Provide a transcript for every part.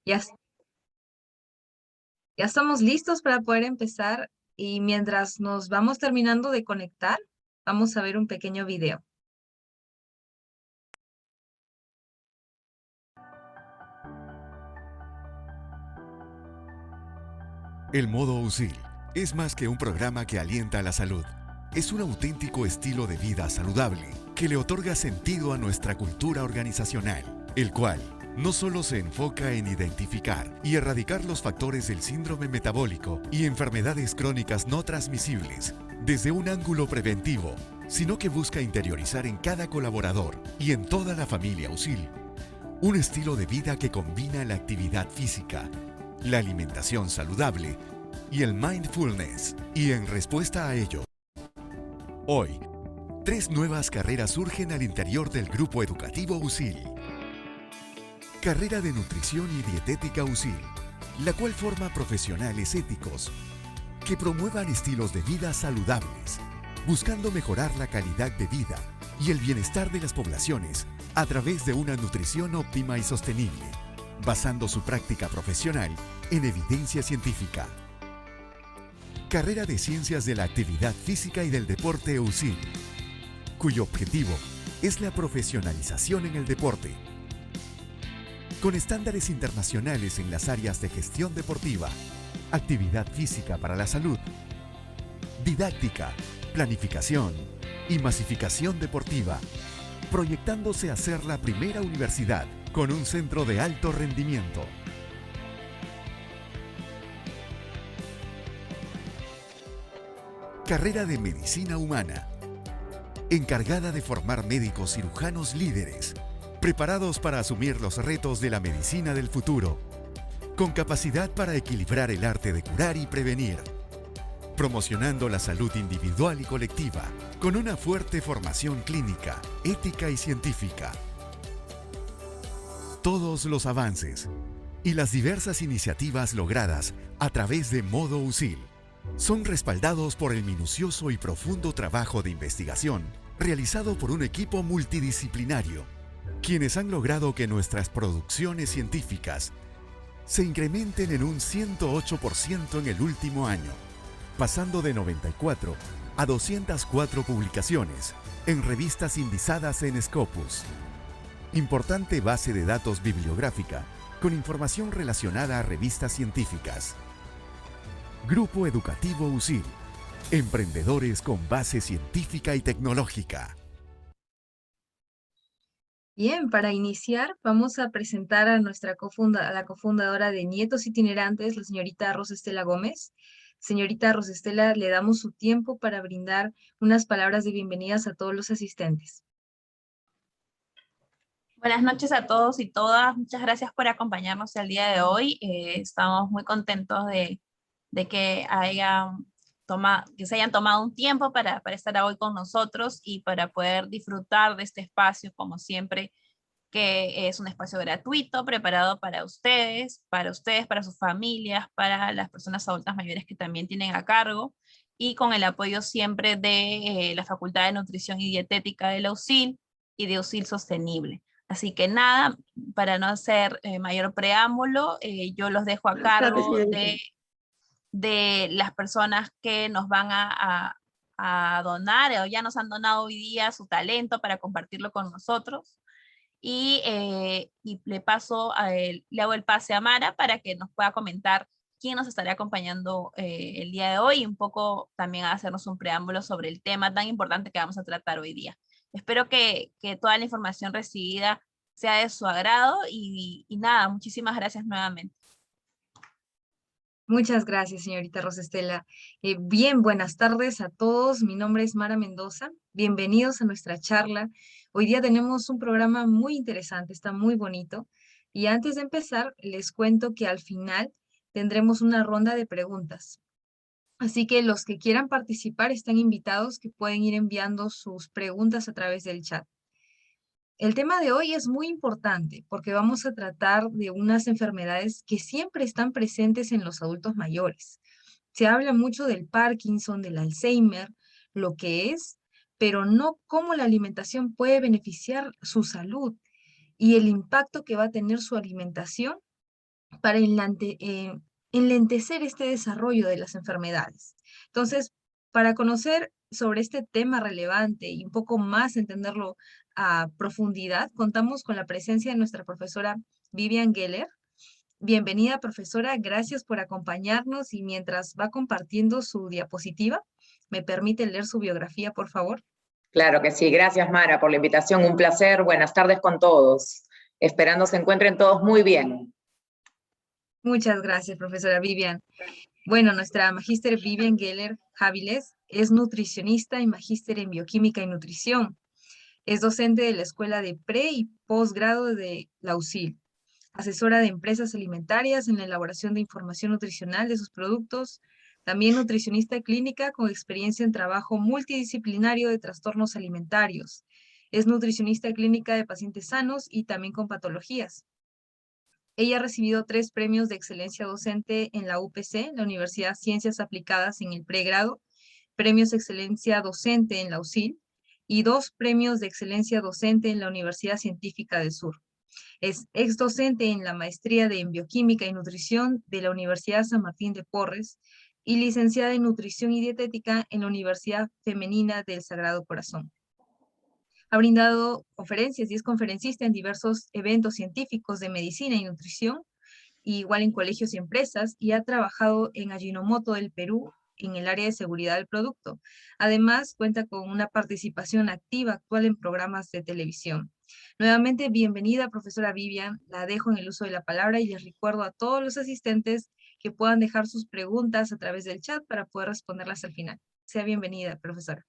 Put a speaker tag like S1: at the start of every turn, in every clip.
S1: Ya, ya estamos listos para poder empezar y mientras nos vamos terminando de conectar, vamos a ver un pequeño video.
S2: El modo USIL es más que un programa que alienta a la salud. Es un auténtico estilo de vida saludable que le otorga sentido a nuestra cultura organizacional, el cual no solo se enfoca en identificar y erradicar los factores del síndrome metabólico y enfermedades crónicas no transmisibles desde un ángulo preventivo, sino que busca interiorizar en cada colaborador y en toda la familia USIL un estilo de vida que combina la actividad física, la alimentación saludable y el mindfulness. Y en respuesta a ello, hoy, 3 nuevas carreras surgen al interior del grupo educativo USIL. Carrera de Nutrición y Dietética USIL, la cual forma profesionales éticos que promuevan estilos de vida saludables, buscando mejorar la calidad de vida y el bienestar de las poblaciones a través de una nutrición óptima y sostenible, basando su práctica profesional en evidencia científica. Carrera de Ciencias de la Actividad Física y del Deporte USIL, cuyo objetivo es la profesionalización en el deporte, con estándares internacionales en las áreas de gestión deportiva, actividad física para la salud, didáctica, planificación y masificación deportiva, proyectándose a ser la primera universidad con un centro de alto rendimiento. Carrera de Medicina Humana, encargada de formar médicos cirujanos líderes, preparados para asumir los retos de la medicina del futuro, con capacidad para equilibrar el arte de curar y prevenir, promocionando la salud individual y colectiva, con una fuerte formación clínica, ética y científica. Todos los avances y las diversas iniciativas logradas a través de Modo USIL son respaldados por el minucioso y profundo trabajo de investigación realizado por un equipo multidisciplinario, quienes han logrado que nuestras producciones científicas se incrementen en un 108% en el último año, pasando de 94 a 204 publicaciones en revistas indizadas en Scopus, importante base de datos bibliográfica con información relacionada a revistas científicas. Grupo Educativo USIL, emprendedores con base científica y tecnológica.
S1: Bien, para iniciar vamos a presentar a a la cofundadora de Nietos Itinerantes, la señorita Rosa Estela Gómez. Señorita Rosa Estela, le damos su tiempo para brindar unas palabras de bienvenidas a todos los asistentes.
S3: Buenas noches a todos y todas. Muchas gracias por acompañarnos el día de hoy. Estamos muy contentos de que se hayan tomado un tiempo para estar hoy con nosotros y para poder disfrutar de este espacio, como siempre, que es un espacio gratuito, preparado para sus familias, para las personas adultas mayores que también tienen a cargo, y con el apoyo siempre de la Facultad de Nutrición y Dietética de la USIL y de USIL Sostenible. Así que nada, para no hacer mayor preámbulo, yo los dejo a cargo de las personas que nos van a donar, o ya nos han donado hoy día su talento para compartirlo con nosotros. Y le hago el pase a Mara para que nos pueda comentar quién nos estará acompañando el día de hoy, y un poco también hacernos un preámbulo sobre el tema tan importante que vamos a tratar hoy día. Espero que toda la información recibida sea de su agrado y nada, muchísimas gracias nuevamente.
S1: Muchas gracias, señorita Rosa Estela. Bien, buenas tardes a todos. Mi nombre es Mara Mendoza. Bienvenidos a nuestra charla. Hoy día tenemos un programa muy interesante, está muy bonito. Y antes de empezar, les cuento que al final tendremos una ronda de preguntas. Así que los que quieran participar están invitados, que pueden ir enviando sus preguntas a través del chat. El tema de hoy es muy importante porque vamos a tratar de unas enfermedades que siempre están presentes en los adultos mayores. Se habla mucho del Parkinson, del Alzheimer, lo que es, pero no cómo la alimentación puede beneficiar su salud y el impacto que va a tener su alimentación para enlentecer este desarrollo de las enfermedades. Entonces, para conocer sobre este tema relevante y un poco más entenderlo a profundidad, contamos con la presencia de nuestra profesora Vivian Geller. Bienvenida, profesora, gracias por acompañarnos y mientras va compartiendo su diapositiva, ¿me permite leer su biografía, por favor?
S4: Claro que sí, gracias Mara por la invitación, un placer, buenas tardes con todos. Esperando se encuentren todos muy bien.
S1: Muchas gracias, profesora Vivian. Bueno, nuestra magíster Vivian Geller Jáviles es nutricionista y magíster en bioquímica y nutrición. Es docente de la Escuela de Pre- y Posgrado de la USIL, asesora de empresas alimentarias en la elaboración de información nutricional de sus productos, también nutricionista clínica con experiencia en trabajo multidisciplinario de trastornos alimentarios. Es nutricionista clínica de pacientes sanos y también con patologías. Ella ha recibido 3 premios de excelencia docente en la UPC, la Universidad Ciencias Aplicadas en el pregrado, premios de excelencia docente en la USIL y 2 premios de excelencia docente en la Universidad Científica del Sur. Es ex docente en la maestría en bioquímica y nutrición de la Universidad San Martín de Porres y licenciada en nutrición y dietética en la Universidad Femenina del Sagrado Corazón. Ha brindado conferencias y es conferencista en diversos eventos científicos de medicina y nutrición, igual en colegios y empresas, y ha trabajado en Ajinomoto del Perú en el área de seguridad del producto. Además, cuenta con una participación activa actual en programas de televisión. Nuevamente, bienvenida, profesora Vivian. La dejo en el uso de la palabra y les recuerdo a todos los asistentes que puedan dejar sus preguntas a través del chat para poder responderlas al final. Sea bienvenida, profesora.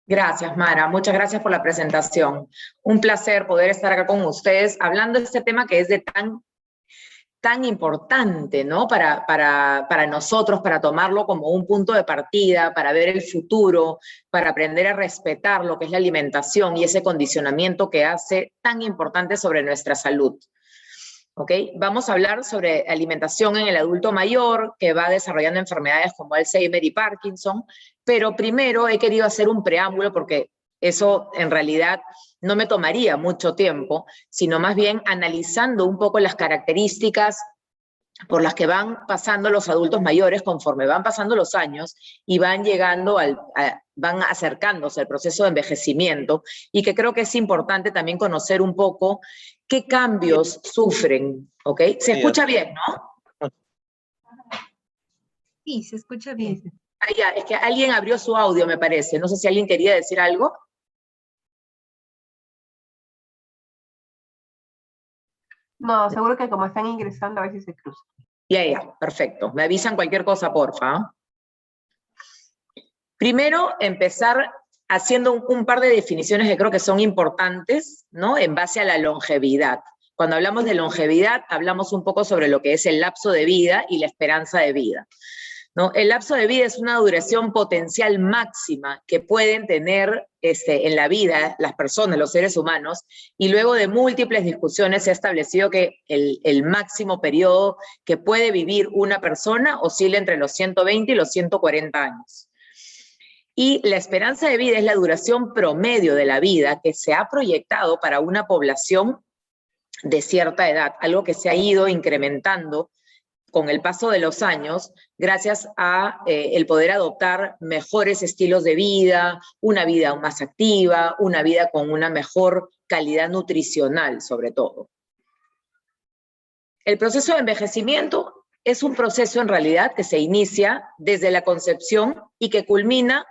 S4: Gracias, Mara. Muchas gracias por la presentación. Un placer poder estar acá con ustedes hablando de este tema que es de tan importante, ¿no? Para nosotros, para tomarlo como un punto de partida, para ver el futuro, para aprender a respetar lo que es la alimentación y ese condicionamiento que hace tan importante sobre nuestra salud. ¿Ok? Vamos a hablar sobre alimentación en el adulto mayor que va desarrollando enfermedades como Alzheimer y Parkinson, pero primero he querido hacer un preámbulo porque eso en realidad no me tomaría mucho tiempo, sino más bien analizando un poco las características por las que van pasando los adultos mayores conforme van pasando los años y van llegando van acercándose al proceso de envejecimiento, y que creo que es importante también conocer un poco qué cambios sufren, ¿ok? Se escucha bien, ¿no?
S1: Sí, se escucha bien.
S4: Ah, ya, es que alguien abrió su audio, me parece. No sé si alguien quería decir algo.
S5: No, seguro que como están ingresando a veces se cruzan.
S4: Ya, perfecto. Me avisan cualquier cosa, porfa. Primero, empezar haciendo un par de definiciones que creo que son importantes, ¿no? En base a la longevidad. Cuando hablamos de longevidad, hablamos un poco sobre lo que es el lapso de vida y la esperanza de vida, ¿no? El lapso de vida es una duración potencial máxima que pueden tener en la vida las personas, los seres humanos, y luego de múltiples discusiones se ha establecido que el máximo periodo que puede vivir una persona oscila entre los 120 y los 140 años. Y la esperanza de vida es la duración promedio de la vida que se ha proyectado para una población de cierta edad, algo que se ha ido incrementando con el paso de los años, gracias a el poder adoptar mejores estilos de vida, una vida más activa, una vida con una mejor calidad nutricional, sobre todo. El proceso de envejecimiento es un proceso en realidad que se inicia desde la concepción y que culmina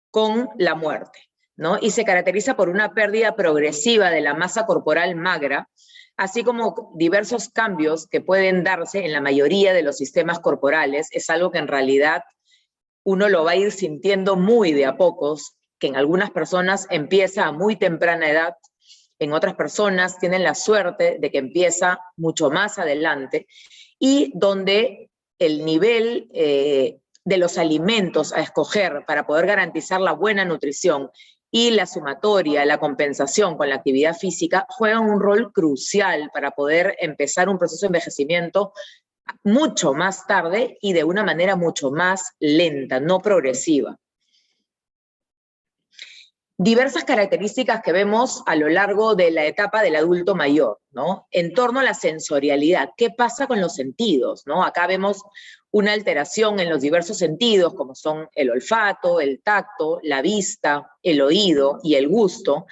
S4: con la muerte, ¿no? Y se caracteriza por una pérdida progresiva de la masa corporal magra, así como diversos cambios que pueden darse en la mayoría de los sistemas corporales. Es algo que en realidad uno lo va a ir sintiendo muy de a pocos, que en algunas personas empieza a muy temprana edad, en otras personas tienen la suerte de que empieza mucho más adelante, y donde el nivel de los alimentos a escoger para poder garantizar la buena nutrición y la sumatoria, la compensación con la actividad física juegan un rol crucial para poder empezar un proceso de envejecimiento mucho más tarde y de una manera mucho más lenta, no progresiva. Diversas características que vemos a lo largo de la etapa del adulto mayor, ¿no? En torno a la sensorialidad, ¿qué pasa con los sentidos, ¿no? Acá vemos una alteración en los diversos sentidos, como son el olfato, el tacto, la vista, el oído y el gusto,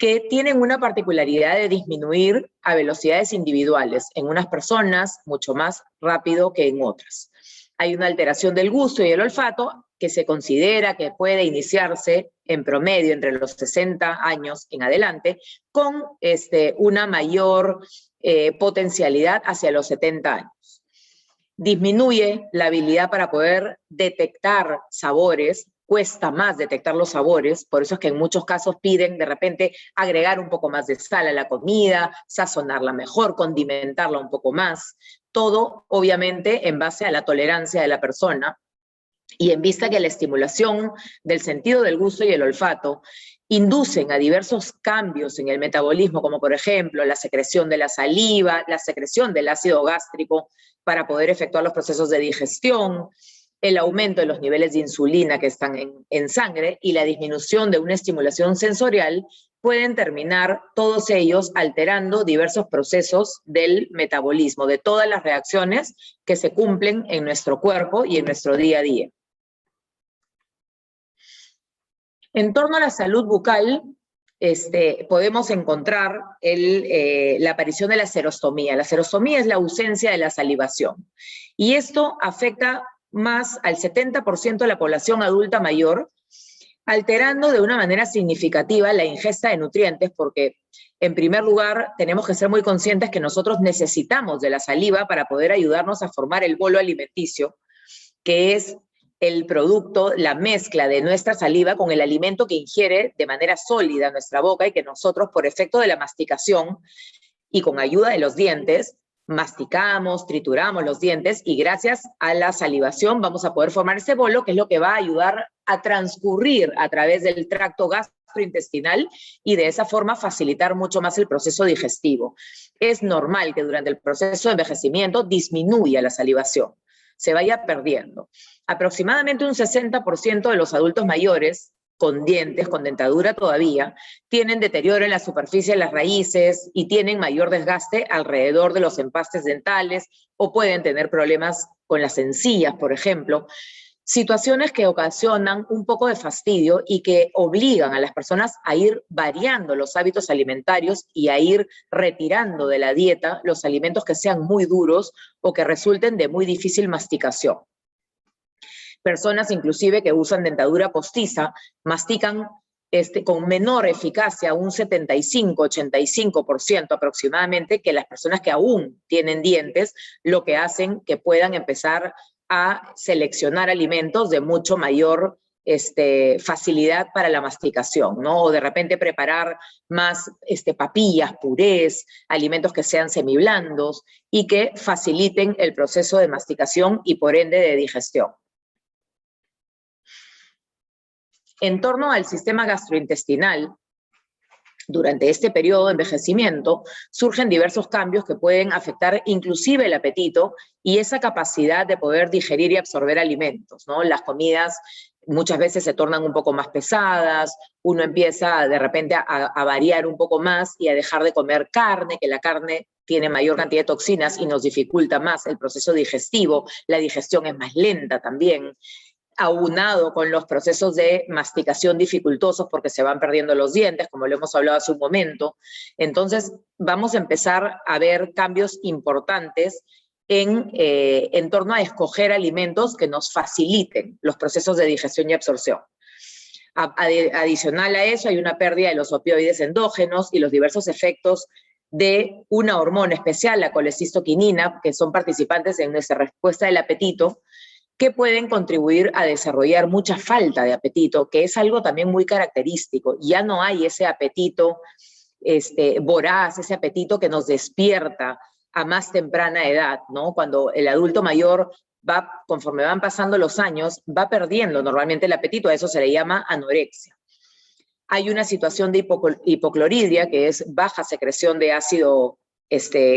S4: que tienen una particularidad de disminuir a velocidades individuales, en unas personas mucho más rápido que en otras. Hay una alteración del gusto y el olfato que se considera que puede iniciarse en promedio entre los 60 años en adelante, con una mayor potencialidad hacia los 70 años. Disminuye la habilidad para poder detectar sabores, cuesta más detectar los sabores, por eso es que en muchos casos piden de repente agregar un poco más de sal a la comida, sazonarla mejor, condimentarla un poco más, todo obviamente en base a la tolerancia de la persona y en vista que la estimulación del sentido del gusto y el olfato inducen a diversos cambios en el metabolismo, como por ejemplo la secreción de la saliva, la secreción del ácido gástrico para poder efectuar los procesos de digestión, el aumento de los niveles de insulina que están en sangre y la disminución de una estimulación sensorial, pueden terminar todos ellos alterando diversos procesos del metabolismo, de todas las reacciones que se cumplen en nuestro cuerpo y en nuestro día a día. En torno a la salud bucal, podemos encontrar la aparición de la xerostomía. La xerostomía es la ausencia de la salivación. Y esto afecta más al 70% de la población adulta mayor, alterando de una manera significativa la ingesta de nutrientes, porque en primer lugar tenemos que ser muy conscientes que nosotros necesitamos de la saliva para poder ayudarnos a formar el bolo alimenticio, que es el producto, la mezcla de nuestra saliva con el alimento que ingiere de manera sólida nuestra boca y que nosotros, por efecto de la masticación y con ayuda de los dientes, masticamos, trituramos los dientes y gracias a la salivación vamos a poder formar ese bolo, que es lo que va a ayudar a transcurrir a través del tracto gastrointestinal y de esa forma facilitar mucho más el proceso digestivo. Es normal que durante el proceso de envejecimiento disminuya la salivación, se vaya perdiendo. Aproximadamente un 60% de los adultos mayores con dientes, con dentadura todavía, tienen deterioro en la superficie de las raíces y tienen mayor desgaste alrededor de los empastes dentales o pueden tener problemas con las encías, por ejemplo. Situaciones que ocasionan un poco de fastidio y que obligan a las personas a ir variando los hábitos alimentarios y a ir retirando de la dieta los alimentos que sean muy duros o que resulten de muy difícil masticación. Personas inclusive que usan dentadura postiza mastican con menor eficacia, un 75-85% aproximadamente, que las personas que aún tienen dientes, lo que hacen que puedan empezar a seleccionar alimentos de mucho mayor facilidad para la masticación, ¿no? O de repente preparar más papillas, purés, alimentos que sean semiblandos y que faciliten el proceso de masticación y por ende de digestión. En torno al sistema gastrointestinal, durante este periodo de envejecimiento, surgen diversos cambios que pueden afectar inclusive el apetito y esa capacidad de poder digerir y absorber alimentos, ¿no? Las comidas muchas veces se tornan un poco más pesadas, uno empieza de repente a variar un poco más y a dejar de comer carne, que la carne tiene mayor cantidad de toxinas y nos dificulta más el proceso digestivo, la digestión es más lenta también, aunado con los procesos de masticación dificultosos porque se van perdiendo los dientes, como lo hemos hablado hace un momento. Entonces, vamos a empezar a ver cambios importantes en torno a escoger alimentos que nos faciliten los procesos de digestión y absorción. Adicional a eso, hay una pérdida de los opioides endógenos y los diversos efectos de una hormona especial, la colecistoquinina, que son participantes en nuestra respuesta del apetito, que pueden contribuir a desarrollar mucha falta de apetito, que es algo también muy característico. Ya no hay ese apetito voraz, ese apetito que nos despierta a más temprana edad, ¿no? Cuando el adulto mayor conforme van pasando los años, va perdiendo normalmente el apetito, a eso se le llama anorexia. Hay una situación de hipocloridria, que es baja secreción de ácido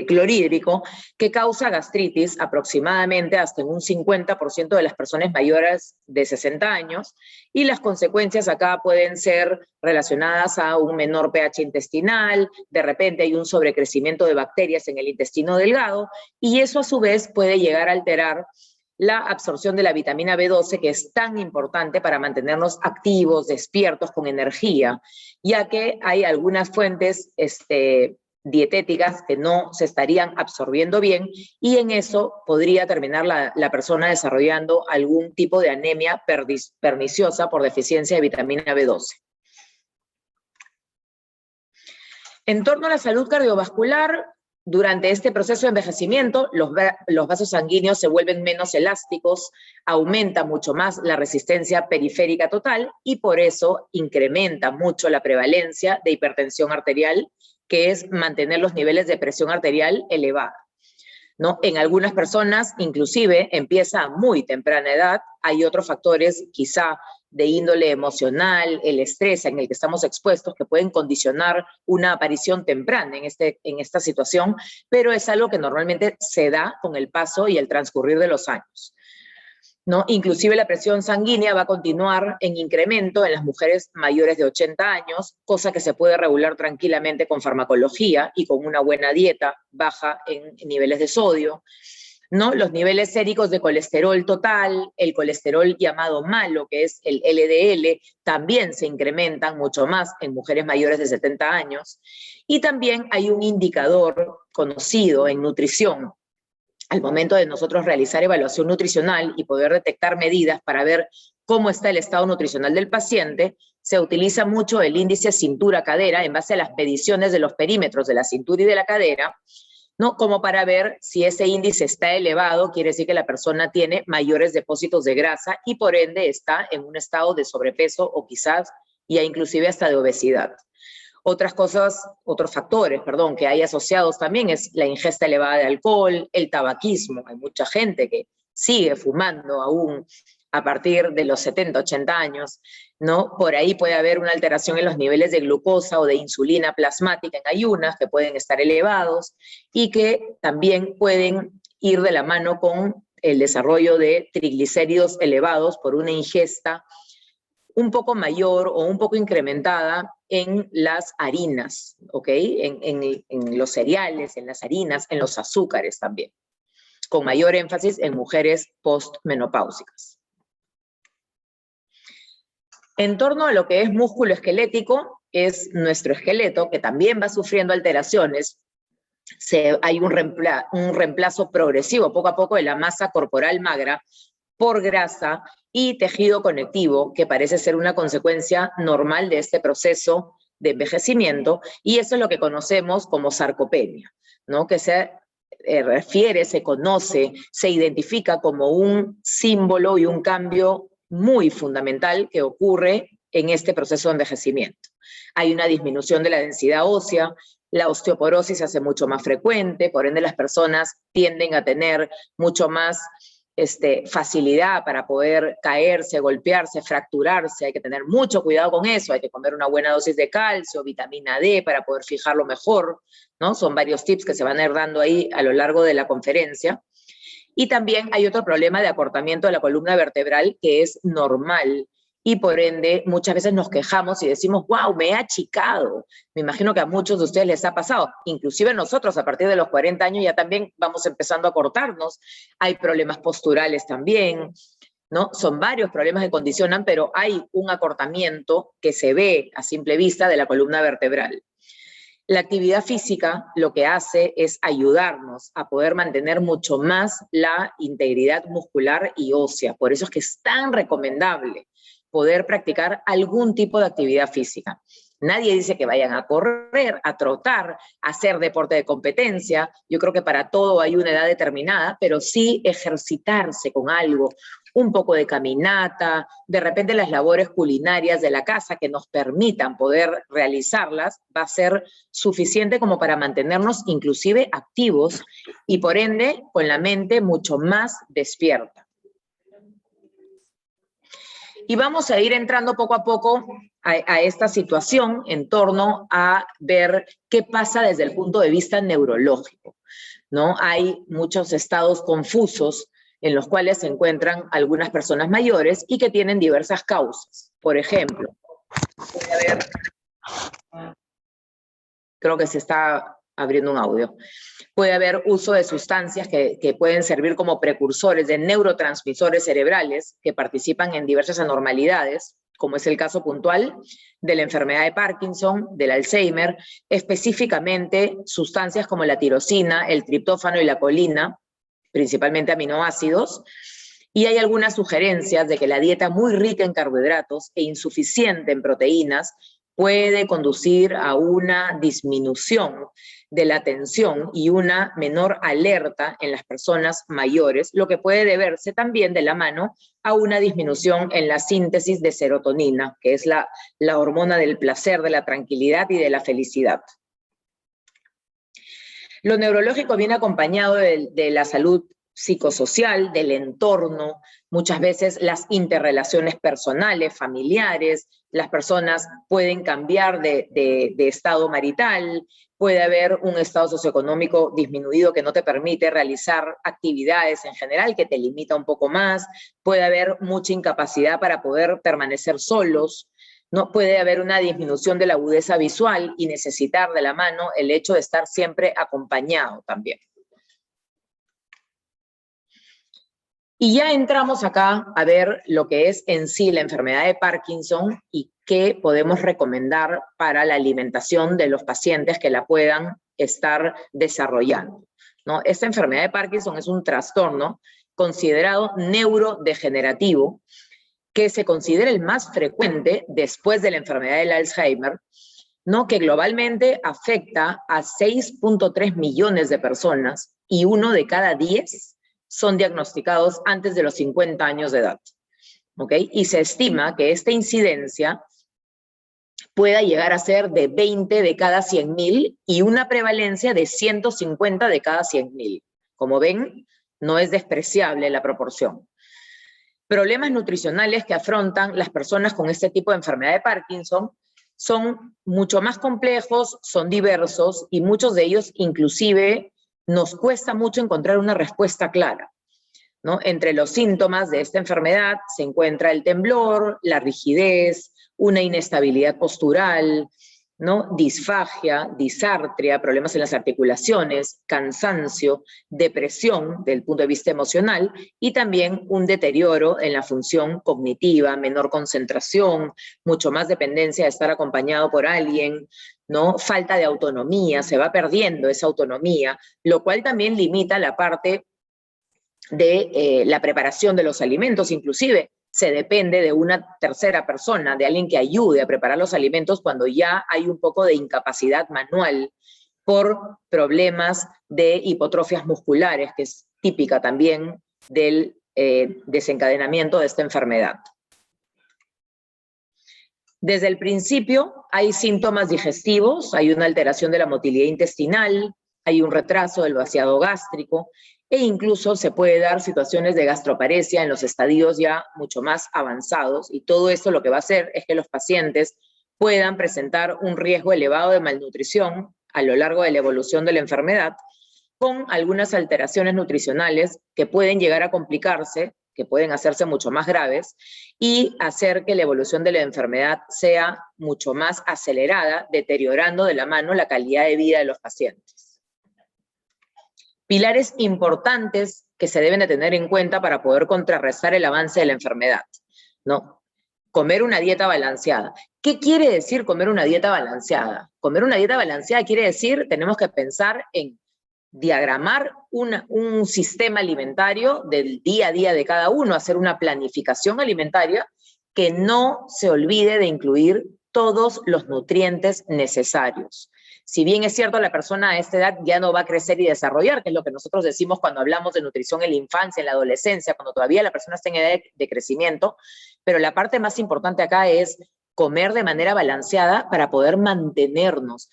S4: clorhídrico que causa gastritis aproximadamente hasta en un 50% de las personas mayores de 60 años, y las consecuencias acá pueden ser relacionadas a un menor pH intestinal, de repente hay un sobrecrecimiento de bacterias en el intestino delgado, y eso a su vez puede llegar a alterar la absorción de la vitamina B12, que es tan importante para mantenernos activos, despiertos, con energía, ya que hay algunas fuentes dietéticas que no se estarían absorbiendo bien, y en eso podría terminar la persona desarrollando algún tipo de anemia perniciosa por deficiencia de vitamina B12. En torno a la salud cardiovascular, durante este proceso de envejecimiento, los vasos sanguíneos se vuelven menos elásticos, aumenta mucho más la resistencia periférica total, y por eso incrementa mucho la prevalencia de hipertensión arterial, que es mantener los niveles de presión arterial elevada, ¿no? En algunas personas, inclusive, empieza a muy temprana edad. Hay otros factores, quizá de índole emocional, el estrés en el que estamos expuestos, que pueden condicionar una aparición temprana en esta situación, pero es algo que normalmente se da con el paso y el transcurrir de los años, ¿no? Inclusive la presión sanguínea va a continuar en incremento en las mujeres mayores de 80 años, cosa que se puede regular tranquilamente con farmacología y con una buena dieta baja en niveles de sodio, ¿no? Los niveles séricos de colesterol total, el colesterol llamado malo, que es el LDL, también se incrementan mucho más en mujeres mayores de 70 años. Y también hay un indicador conocido en nutrición, al momento de nosotros realizar evaluación nutricional y poder detectar medidas para ver cómo está el estado nutricional del paciente, se utiliza mucho el índice cintura-cadera en base a las mediciones de los perímetros de la cintura y de la cadera, ¿no? Como para ver si ese índice está elevado, quiere decir que la persona tiene mayores depósitos de grasa y por ende está en un estado de sobrepeso o quizás ya inclusive hasta de obesidad. Otros factores, que hay asociados también es la ingesta elevada de alcohol, el tabaquismo. Hay mucha gente que sigue fumando aún a partir de los 70, 80 años, ¿no? Por ahí puede haber una alteración en los niveles de glucosa o de insulina plasmática en ayunas, que pueden estar elevados y que también pueden ir de la mano con el desarrollo de triglicéridos elevados por una ingesta un poco mayor o un poco incrementada en las harinas, ¿ok? En los cereales, en las harinas, en los azúcares también, con mayor énfasis en mujeres postmenopáusicas. En torno a lo que es músculo esquelético, es nuestro esqueleto, que también va sufriendo alteraciones. Hay un reemplazo progresivo, poco a poco, de la masa corporal magra por grasa y tejido conectivo, que parece ser una consecuencia normal de este proceso de envejecimiento, y eso es lo que conocemos como sarcopenia, ¿no? Que se refiere, se conoce, se identifica como un símbolo y un cambio muy fundamental que ocurre en este proceso de envejecimiento. Hay una disminución de la densidad ósea, la osteoporosis se hace mucho más frecuente, por ende las personas tienden a tener mucho más facilidad para poder caerse, golpearse, fracturarse. Hay que tener mucho cuidado con eso, hay que comer una buena dosis de calcio, vitamina D para poder fijarlo mejor, ¿no? Son varios tips que se van a ir dando ahí a lo largo de la conferencia. Y también hay otro problema de acortamiento de la columna vertebral que es normal, y por ende muchas veces nos quejamos y decimos, wow, me he achicado. Me imagino que a muchos de ustedes les ha pasado, inclusive nosotros a partir de los 40 años ya también vamos empezando a cortarnos. Hay problemas posturales también, ¿no? Son varios problemas que condicionan, pero hay un acortamiento que se ve a simple vista de la columna vertebral. La actividad física lo que hace es ayudarnos a poder mantener mucho más la integridad muscular y ósea. Por eso es que es tan recomendable poder practicar algún tipo de actividad física. Nadie dice que vayan a correr, a trotar, a hacer deporte de competencia. Yo creo que para todo hay una edad determinada, pero sí ejercitarse con algo, un poco de caminata, de repente las labores culinarias de la casa que nos permitan poder realizarlas, va a ser suficiente como para mantenernos inclusive activos y por ende con la mente mucho más despierta. Y vamos a ir entrando poco a poco a esta situación en torno a ver qué pasa desde el punto de vista neurológico, ¿no? Hay muchos estados confusos en los cuales se encuentran algunas personas mayores y que tienen diversas causas. Por ejemplo, puede haber, creo que se está abriendo un audio, puede haber uso de sustancias que pueden servir como precursores de neurotransmisores cerebrales que participan en diversas anormalidades, como es el caso puntual de la enfermedad de Parkinson, del Alzheimer, específicamente sustancias como la tirosina, el triptófano y la colina, principalmente aminoácidos, y hay algunas sugerencias de que la dieta muy rica en carbohidratos e insuficiente en proteínas puede conducir a una disminución de la atención y una menor alerta en las personas mayores, lo que puede deberse también de la mano a una disminución en la síntesis de serotonina, que es la hormona del placer, de la tranquilidad y de la felicidad. Lo neurológico viene acompañado de la salud psicosocial, del entorno, muchas veces las interrelaciones personales, familiares, las personas pueden cambiar de estado marital, puede haber un estado socioeconómico disminuido que no te permite realizar actividades en general, que te limita un poco más, puede haber mucha incapacidad para poder permanecer solos, ¿no? Puede haber una disminución de la agudeza visual y necesitar de la mano el hecho de estar siempre acompañado también. Y ya entramos acá a ver lo que es en sí la enfermedad de Parkinson y qué podemos recomendar para la alimentación de los pacientes que la puedan estar desarrollando, ¿no? Esta enfermedad de Parkinson es un trastorno considerado neurodegenerativo que se considera el más frecuente después de la enfermedad del Alzheimer, ¿no? Que globalmente afecta a 6.3 millones de personas y 1 de cada 10 son diagnosticados antes de los 50 años de edad, ¿ok? Y se estima que esta incidencia pueda llegar a ser de 20 de cada 100.000 y una prevalencia de 150 de cada 100.000. Como ven, no es despreciable la proporción. Problemas nutricionales que afrontan las personas con este tipo de enfermedad de Parkinson son mucho más complejos, son diversos y muchos de ellos inclusive nos cuesta mucho encontrar una respuesta clara, ¿no? Entre los síntomas de esta enfermedad se encuentra el temblor, la rigidez, una inestabilidad postural, ¿no? Disfagia, disartria, problemas en las articulaciones, cansancio, depresión del punto de vista emocional y también un deterioro en la función cognitiva, menor concentración, mucho más dependencia de estar acompañado por alguien, ¿no? Falta de autonomía, se va perdiendo esa autonomía, lo cual también limita la parte de la preparación de los alimentos, inclusive se depende de una tercera persona, de alguien que ayude a preparar los alimentos cuando ya hay un poco de incapacidad manual por problemas de hipotrofias musculares, que es típica también del desencadenamiento de esta enfermedad. Desde el principio hay síntomas digestivos, hay una alteración de la motilidad intestinal, hay un retraso del vaciado gástrico, e incluso se puede dar situaciones de gastroparesia en los estadios ya mucho más avanzados, y todo esto lo que va a hacer es que los pacientes puedan presentar un riesgo elevado de malnutrición a lo largo de la evolución de la enfermedad, con algunas alteraciones nutricionales que pueden llegar a complicarse, que pueden hacerse mucho más graves, y hacer que la evolución de la enfermedad sea mucho más acelerada, deteriorando de la mano la calidad de vida de los pacientes. Pilares importantes que se deben de tener en cuenta para poder contrarrestar el avance de la enfermedad, ¿no? Comer una dieta balanceada. ¿Qué quiere decir comer una dieta balanceada? Comer una dieta balanceada quiere decir, tenemos que pensar en diagramar un sistema alimentario del día a día de cada uno, hacer una planificación alimentaria que no se olvide de incluir todos los nutrientes necesarios. Si bien es cierto, la persona a esta edad ya no va a crecer y desarrollar, que es lo que nosotros decimos cuando hablamos de nutrición en la infancia, en la adolescencia, cuando todavía la persona está en edad de crecimiento, pero la parte más importante acá es comer de manera balanceada para poder mantenernos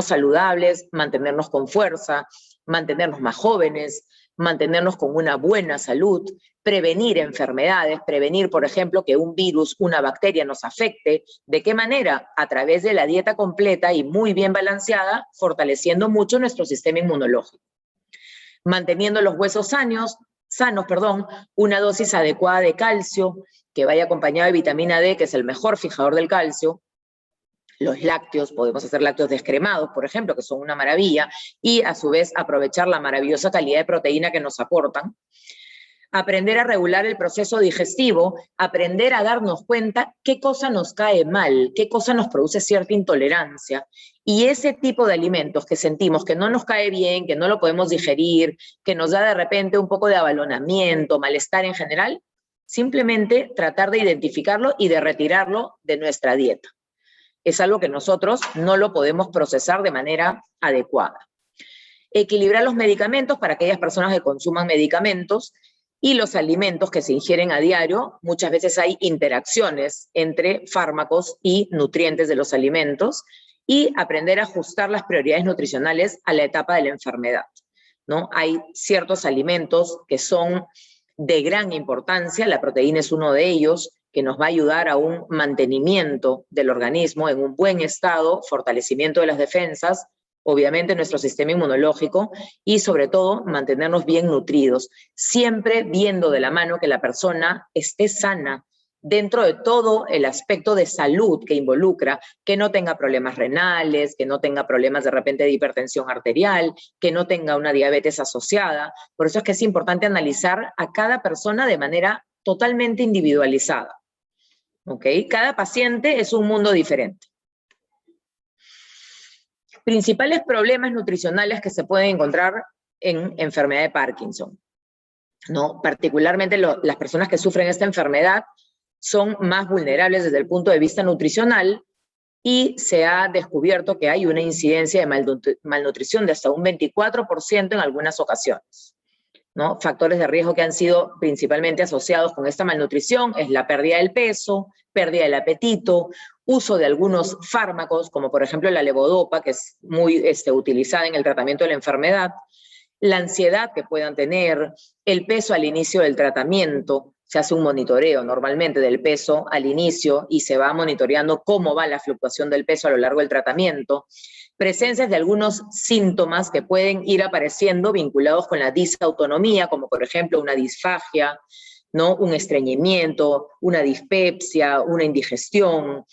S4: saludables, mantenernos con fuerza, mantenernos más jóvenes, mantenernos con una buena salud, prevenir enfermedades, prevenir, por ejemplo, que un virus, una bacteria nos afecte. ¿De qué manera? A través de la dieta completa y muy bien balanceada, fortaleciendo mucho nuestro sistema inmunológico. Manteniendo los huesos sanos, una dosis adecuada de calcio, que vaya acompañado de vitamina D, que es el mejor fijador del calcio. Los lácteos, podemos hacer lácteos descremados, por ejemplo, que son una maravilla, y a su vez aprovechar la maravillosa calidad de proteína que nos aportan. Aprender a regular el proceso digestivo, aprender a darnos cuenta qué cosa nos cae mal, qué cosa nos produce cierta intolerancia, y ese tipo de alimentos que sentimos que no nos cae bien, que no lo podemos digerir, que nos da de repente un poco de abalonamiento, malestar en general, simplemente tratar de identificarlo y de retirarlo de nuestra dieta. Es algo que nosotros no lo podemos procesar de manera adecuada. Equilibrar los medicamentos para aquellas personas que consuman medicamentos y los alimentos que se ingieren a diario. Muchas veces hay interacciones entre fármacos y nutrientes de los alimentos, y aprender a ajustar las prioridades nutricionales a la etapa de la enfermedad, ¿no? Hay ciertos alimentos que son de gran importancia, la proteína es uno de ellos, que nos va a ayudar a un mantenimiento del organismo en un buen estado, fortalecimiento de las defensas, obviamente nuestro sistema inmunológico, y sobre todo mantenernos bien nutridos, siempre viendo de la mano que la persona esté sana dentro de todo el aspecto de salud que involucra, que no tenga problemas renales, que no tenga problemas de repente de hipertensión arterial, que no tenga una diabetes asociada. Por eso es que es importante analizar a cada persona de manera totalmente individualizada. ¿Ok? Cada paciente es un mundo diferente. Principales problemas nutricionales que se pueden encontrar en enfermedad de Parkinson, ¿no? Particularmente las personas que sufren esta enfermedad son más vulnerables desde el punto de vista nutricional, y se ha descubierto que hay una incidencia de malnutrición de hasta un 24% en algunas ocasiones, ¿no? Factores de riesgo que han sido principalmente asociados con esta malnutrición es la pérdida del peso, pérdida del apetito, uso de algunos fármacos, como por ejemplo la levodopa, que es muy utilizada en el tratamiento de la enfermedad, la ansiedad que puedan tener, el peso al inicio del tratamiento. Se hace un monitoreo normalmente del peso al inicio y se va monitoreando cómo va la fluctuación del peso a lo largo del tratamiento. Presencias de algunos síntomas que pueden ir apareciendo vinculados con la disautonomía, como por ejemplo una disfagia, ¿no? Un estreñimiento, una dispepsia, una indigestión.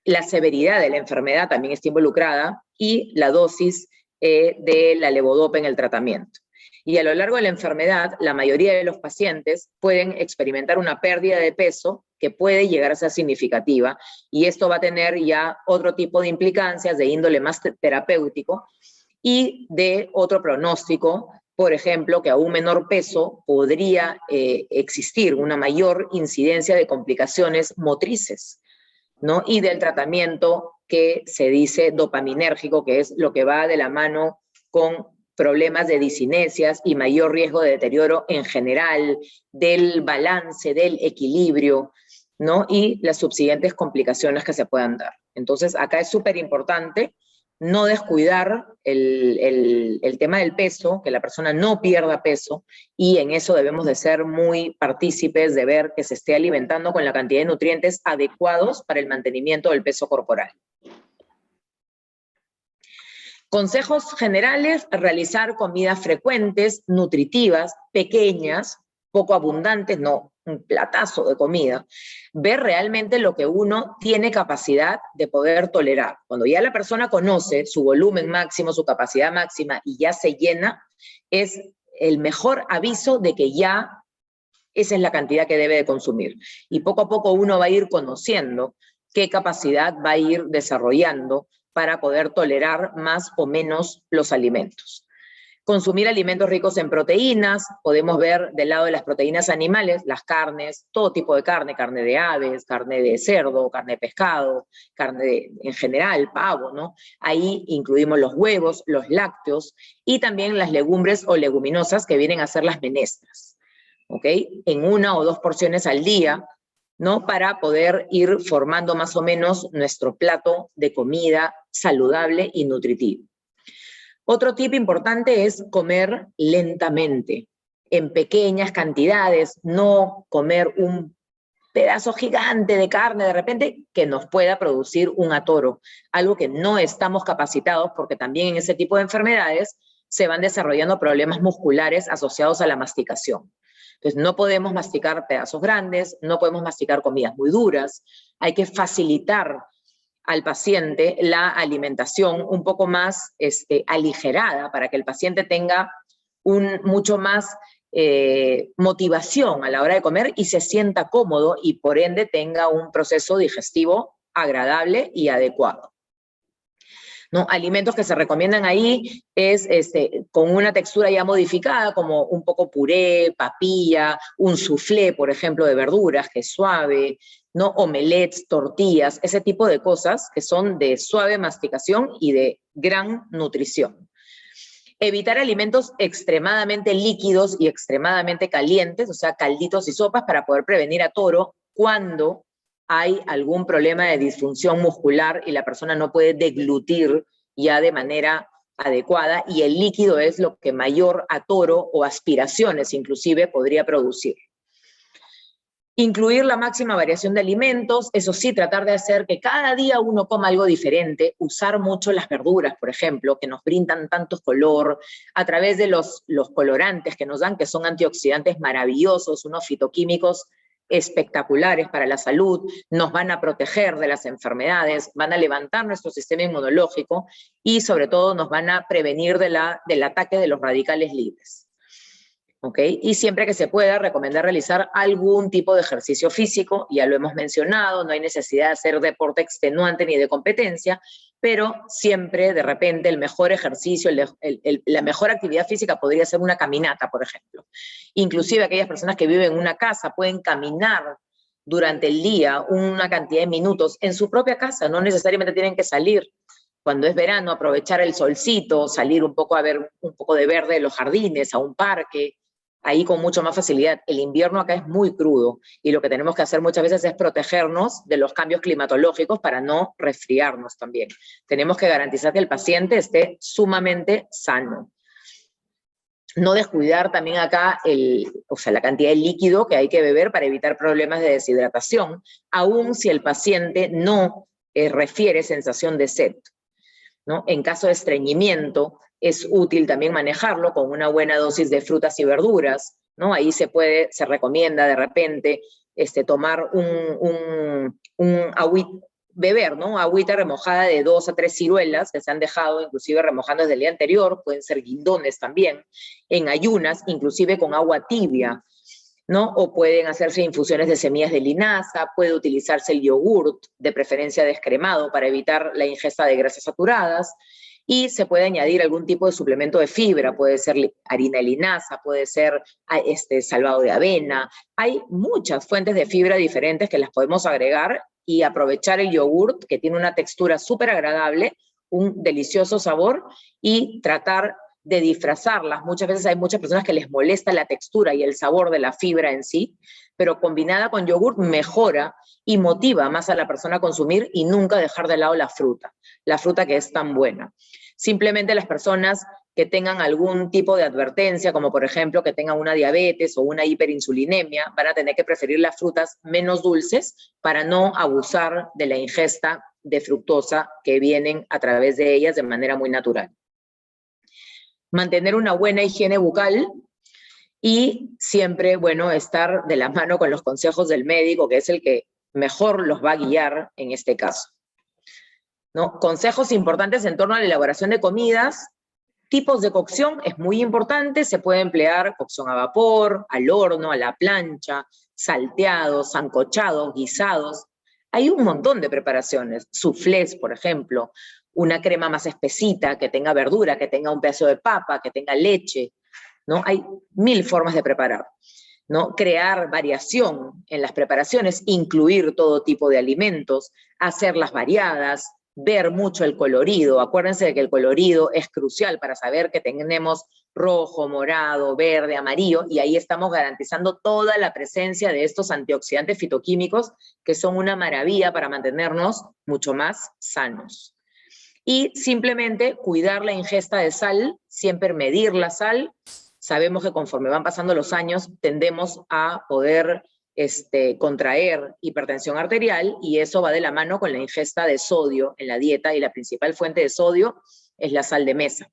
S4: La severidad de la enfermedad también está involucrada, y la dosis de la levodopa en el tratamiento. Y a lo largo de la enfermedad, la mayoría de los pacientes pueden experimentar una pérdida de peso que puede llegar a ser significativa, y esto va a tener ya otro tipo de implicancias de índole más terapéutico y de otro pronóstico. Por ejemplo, que a un menor peso podría existir una mayor incidencia de complicaciones motrices, ¿no? Y del tratamiento que se dice dopaminérgico, que es lo que va de la mano con problemas de discinesias y mayor riesgo de deterioro en general, del balance, del equilibrio, ¿no? Y las subsiguientes complicaciones que se puedan dar. Entonces, acá es súper importante no descuidar el tema del peso, que la persona no pierda peso, y en eso debemos de ser muy partícipes de ver que se esté alimentando con la cantidad de nutrientes adecuados para el mantenimiento del peso corporal. Consejos generales: realizar comidas frecuentes, nutritivas, pequeñas, poco abundantes, no un platazo de comida. Ver realmente lo que uno tiene capacidad de poder tolerar. Cuando ya la persona conoce su volumen máximo, su capacidad máxima, y ya se llena, es el mejor aviso de que ya esa es la cantidad que debe de consumir. Y poco a poco uno va a ir conociendo qué capacidad va a ir desarrollando para poder tolerar más o menos los alimentos. Consumir alimentos ricos en proteínas. Podemos ver del lado de las proteínas animales, las carnes, todo tipo de carne, carne de aves, carne de cerdo, carne de pescado, en general, pavo, ¿no? Ahí incluimos los huevos, los lácteos, y también las legumbres o leguminosas, que vienen a ser las menestras, ¿ok? En 1 o 2 porciones al día, ¿no? Para poder ir formando más o menos nuestro plato de comida saludable y nutritivo. Otro tip importante es comer lentamente, en pequeñas cantidades, no comer un pedazo gigante de carne de repente que nos pueda producir un atoro, algo que no estamos capacitados porque también en ese tipo de enfermedades se van desarrollando problemas musculares asociados a la masticación. Entonces no podemos masticar pedazos grandes, no podemos masticar comidas muy duras, hay que facilitar al paciente la alimentación un poco más aligerada para que el paciente tenga mucho más motivación a la hora de comer y se sienta cómodo y por ende tenga un proceso digestivo agradable y adecuado. ¿No? Alimentos que se recomiendan ahí es con una textura ya modificada, como un poco puré, papilla, un soufflé, por ejemplo, de verduras, que es suave, ¿no? Omelets, tortillas, ese tipo de cosas que son de suave masticación y de gran nutrición. Evitar alimentos extremadamente líquidos y extremadamente calientes, o sea, calditos y sopas, para poder prevenir atoro cuando hay algún problema de disfunción muscular y la persona no puede deglutir ya de manera adecuada, y el líquido es lo que mayor atoro o aspiraciones inclusive podría producir. Incluir la máxima variación de alimentos, eso sí, tratar de hacer que cada día uno coma algo diferente, usar mucho las verduras, por ejemplo, que nos brindan tanto color, a través de los colorantes que nos dan, que son antioxidantes maravillosos, unos fitoquímicos espectaculares para la salud, nos van a proteger de las enfermedades, van a levantar nuestro sistema inmunológico y sobre todo nos van a prevenir del ataque de los radicales libres. ¿Okay? Y siempre que se pueda, recomendar realizar algún tipo de ejercicio físico, ya lo hemos mencionado, no hay necesidad de hacer deporte extenuante ni de competencia, pero siempre de repente el mejor ejercicio, la mejor actividad física podría ser una caminata, por ejemplo. Inclusive aquellas personas que viven en una casa pueden caminar durante el día una cantidad de minutos en su propia casa, no necesariamente tienen que salir. Cuando es verano, aprovechar el solcito, salir un poco a ver un poco de verde en los jardines, a un parque, ahí con mucho más facilidad. El invierno acá es muy crudo y lo que tenemos que hacer muchas veces es protegernos de los cambios climatológicos para no resfriarnos también. Tenemos que garantizar que el paciente esté sumamente sano. No descuidar también acá la cantidad de líquido que hay que beber para evitar problemas de deshidratación, aun si el paciente no refiere sensación de sed, ¿no? En caso de estreñimiento, es útil también manejarlo con una buena dosis de frutas y verduras, ¿no? Ahí se recomienda de repente tomar beber, ¿no? Agüita remojada de 2 a 3 ciruelas que se han dejado inclusive remojando desde el día anterior, pueden ser guindones también, en ayunas, inclusive con agua tibia, ¿no? O pueden hacerse infusiones de semillas de linaza, puede utilizarse el yogurt, de preferencia descremado, para evitar la ingesta de grasas saturadas, y se puede añadir algún tipo de suplemento de fibra, puede ser harina de linaza, puede ser salvado de avena. Hay muchas fuentes de fibra diferentes que las podemos agregar y aprovechar el yogurt, que tiene una textura súper agradable, un delicioso sabor, y tratar de disfrazarlas. Muchas veces hay muchas personas que les molesta la textura y el sabor de la fibra en sí, pero combinada con yogurt mejora y motiva más a la persona a consumir y nunca dejar de lado la fruta que es tan buena. Simplemente las personas que tengan algún tipo de advertencia, como por ejemplo que tengan una diabetes o una hiperinsulinemia, van a tener que preferir las frutas menos dulces para no abusar de la ingesta de fructosa que vienen a través de ellas de manera muy natural. Mantener una buena higiene bucal y siempre, bueno, estar de la mano con los consejos del médico, que es el que mejor los va a guiar en este caso, ¿no? Consejos importantes en torno a la elaboración de comidas. Tipos de cocción es muy importante, se puede emplear cocción a vapor, al horno, a la plancha, salteados, sancochados, guisados. Hay un montón de preparaciones, soufflés, por ejemplo, una crema más espesita, que tenga verdura, que tenga un pedazo de papa, que tenga leche, ¿no? Hay 1000 formas de preparar, ¿no? Crear variación en las preparaciones, incluir todo tipo de alimentos, hacerlas variadas, ver mucho el colorido. Acuérdense de que el colorido es crucial para saber que tenemos rojo, morado, verde, amarillo, y ahí estamos garantizando toda la presencia de estos antioxidantes fitoquímicos que son una maravilla para mantenernos mucho más sanos. Y simplemente cuidar la ingesta de sal, siempre medir la sal. Sabemos que conforme van pasando los años tendemos a poder contraer hipertensión arterial, y eso va de la mano con la ingesta de sodio en la dieta, y la principal fuente de sodio es la sal de mesa.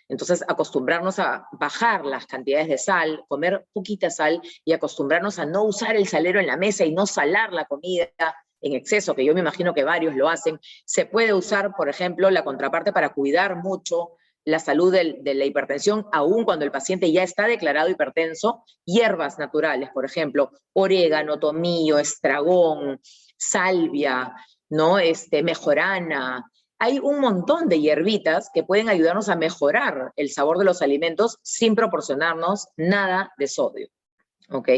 S4: Entonces, acostumbrarnos a bajar las cantidades de sal, comer poquita sal, y acostumbrarnos a no usar el salero en la mesa y no salar la comida en exceso, que yo me imagino que varios lo hacen. Se puede usar, por ejemplo, la contraparte para cuidar mucho la salud de la hipertensión, aun cuando el paciente ya está declarado hipertenso. Hierbas naturales, por ejemplo, orégano, tomillo, estragón, salvia, ¿no? Mejorana. Hay un montón de hierbitas que pueden ayudarnos a mejorar el sabor de los alimentos sin proporcionarnos nada de sodio, ¿ok?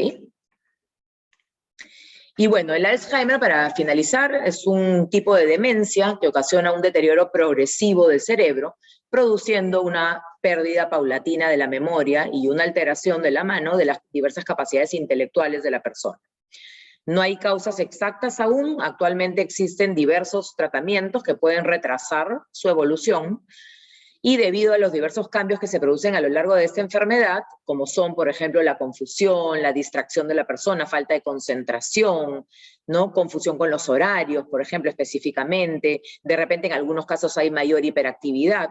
S4: Y bueno, el Alzheimer, para finalizar, es un tipo de demencia que ocasiona un deterioro progresivo del cerebro, produciendo una pérdida paulatina de la memoria y una alteración de la mano de las diversas capacidades intelectuales de la persona. No hay causas exactas aún. Actualmente existen diversos tratamientos que pueden retrasar su evolución, y debido a los diversos cambios que se producen a lo largo de esta enfermedad, como son, por ejemplo, la confusión, la distracción de la persona, falta de concentración, ¿no? Confusión con los horarios, por ejemplo, específicamente, de repente en algunos casos hay mayor hiperactividad,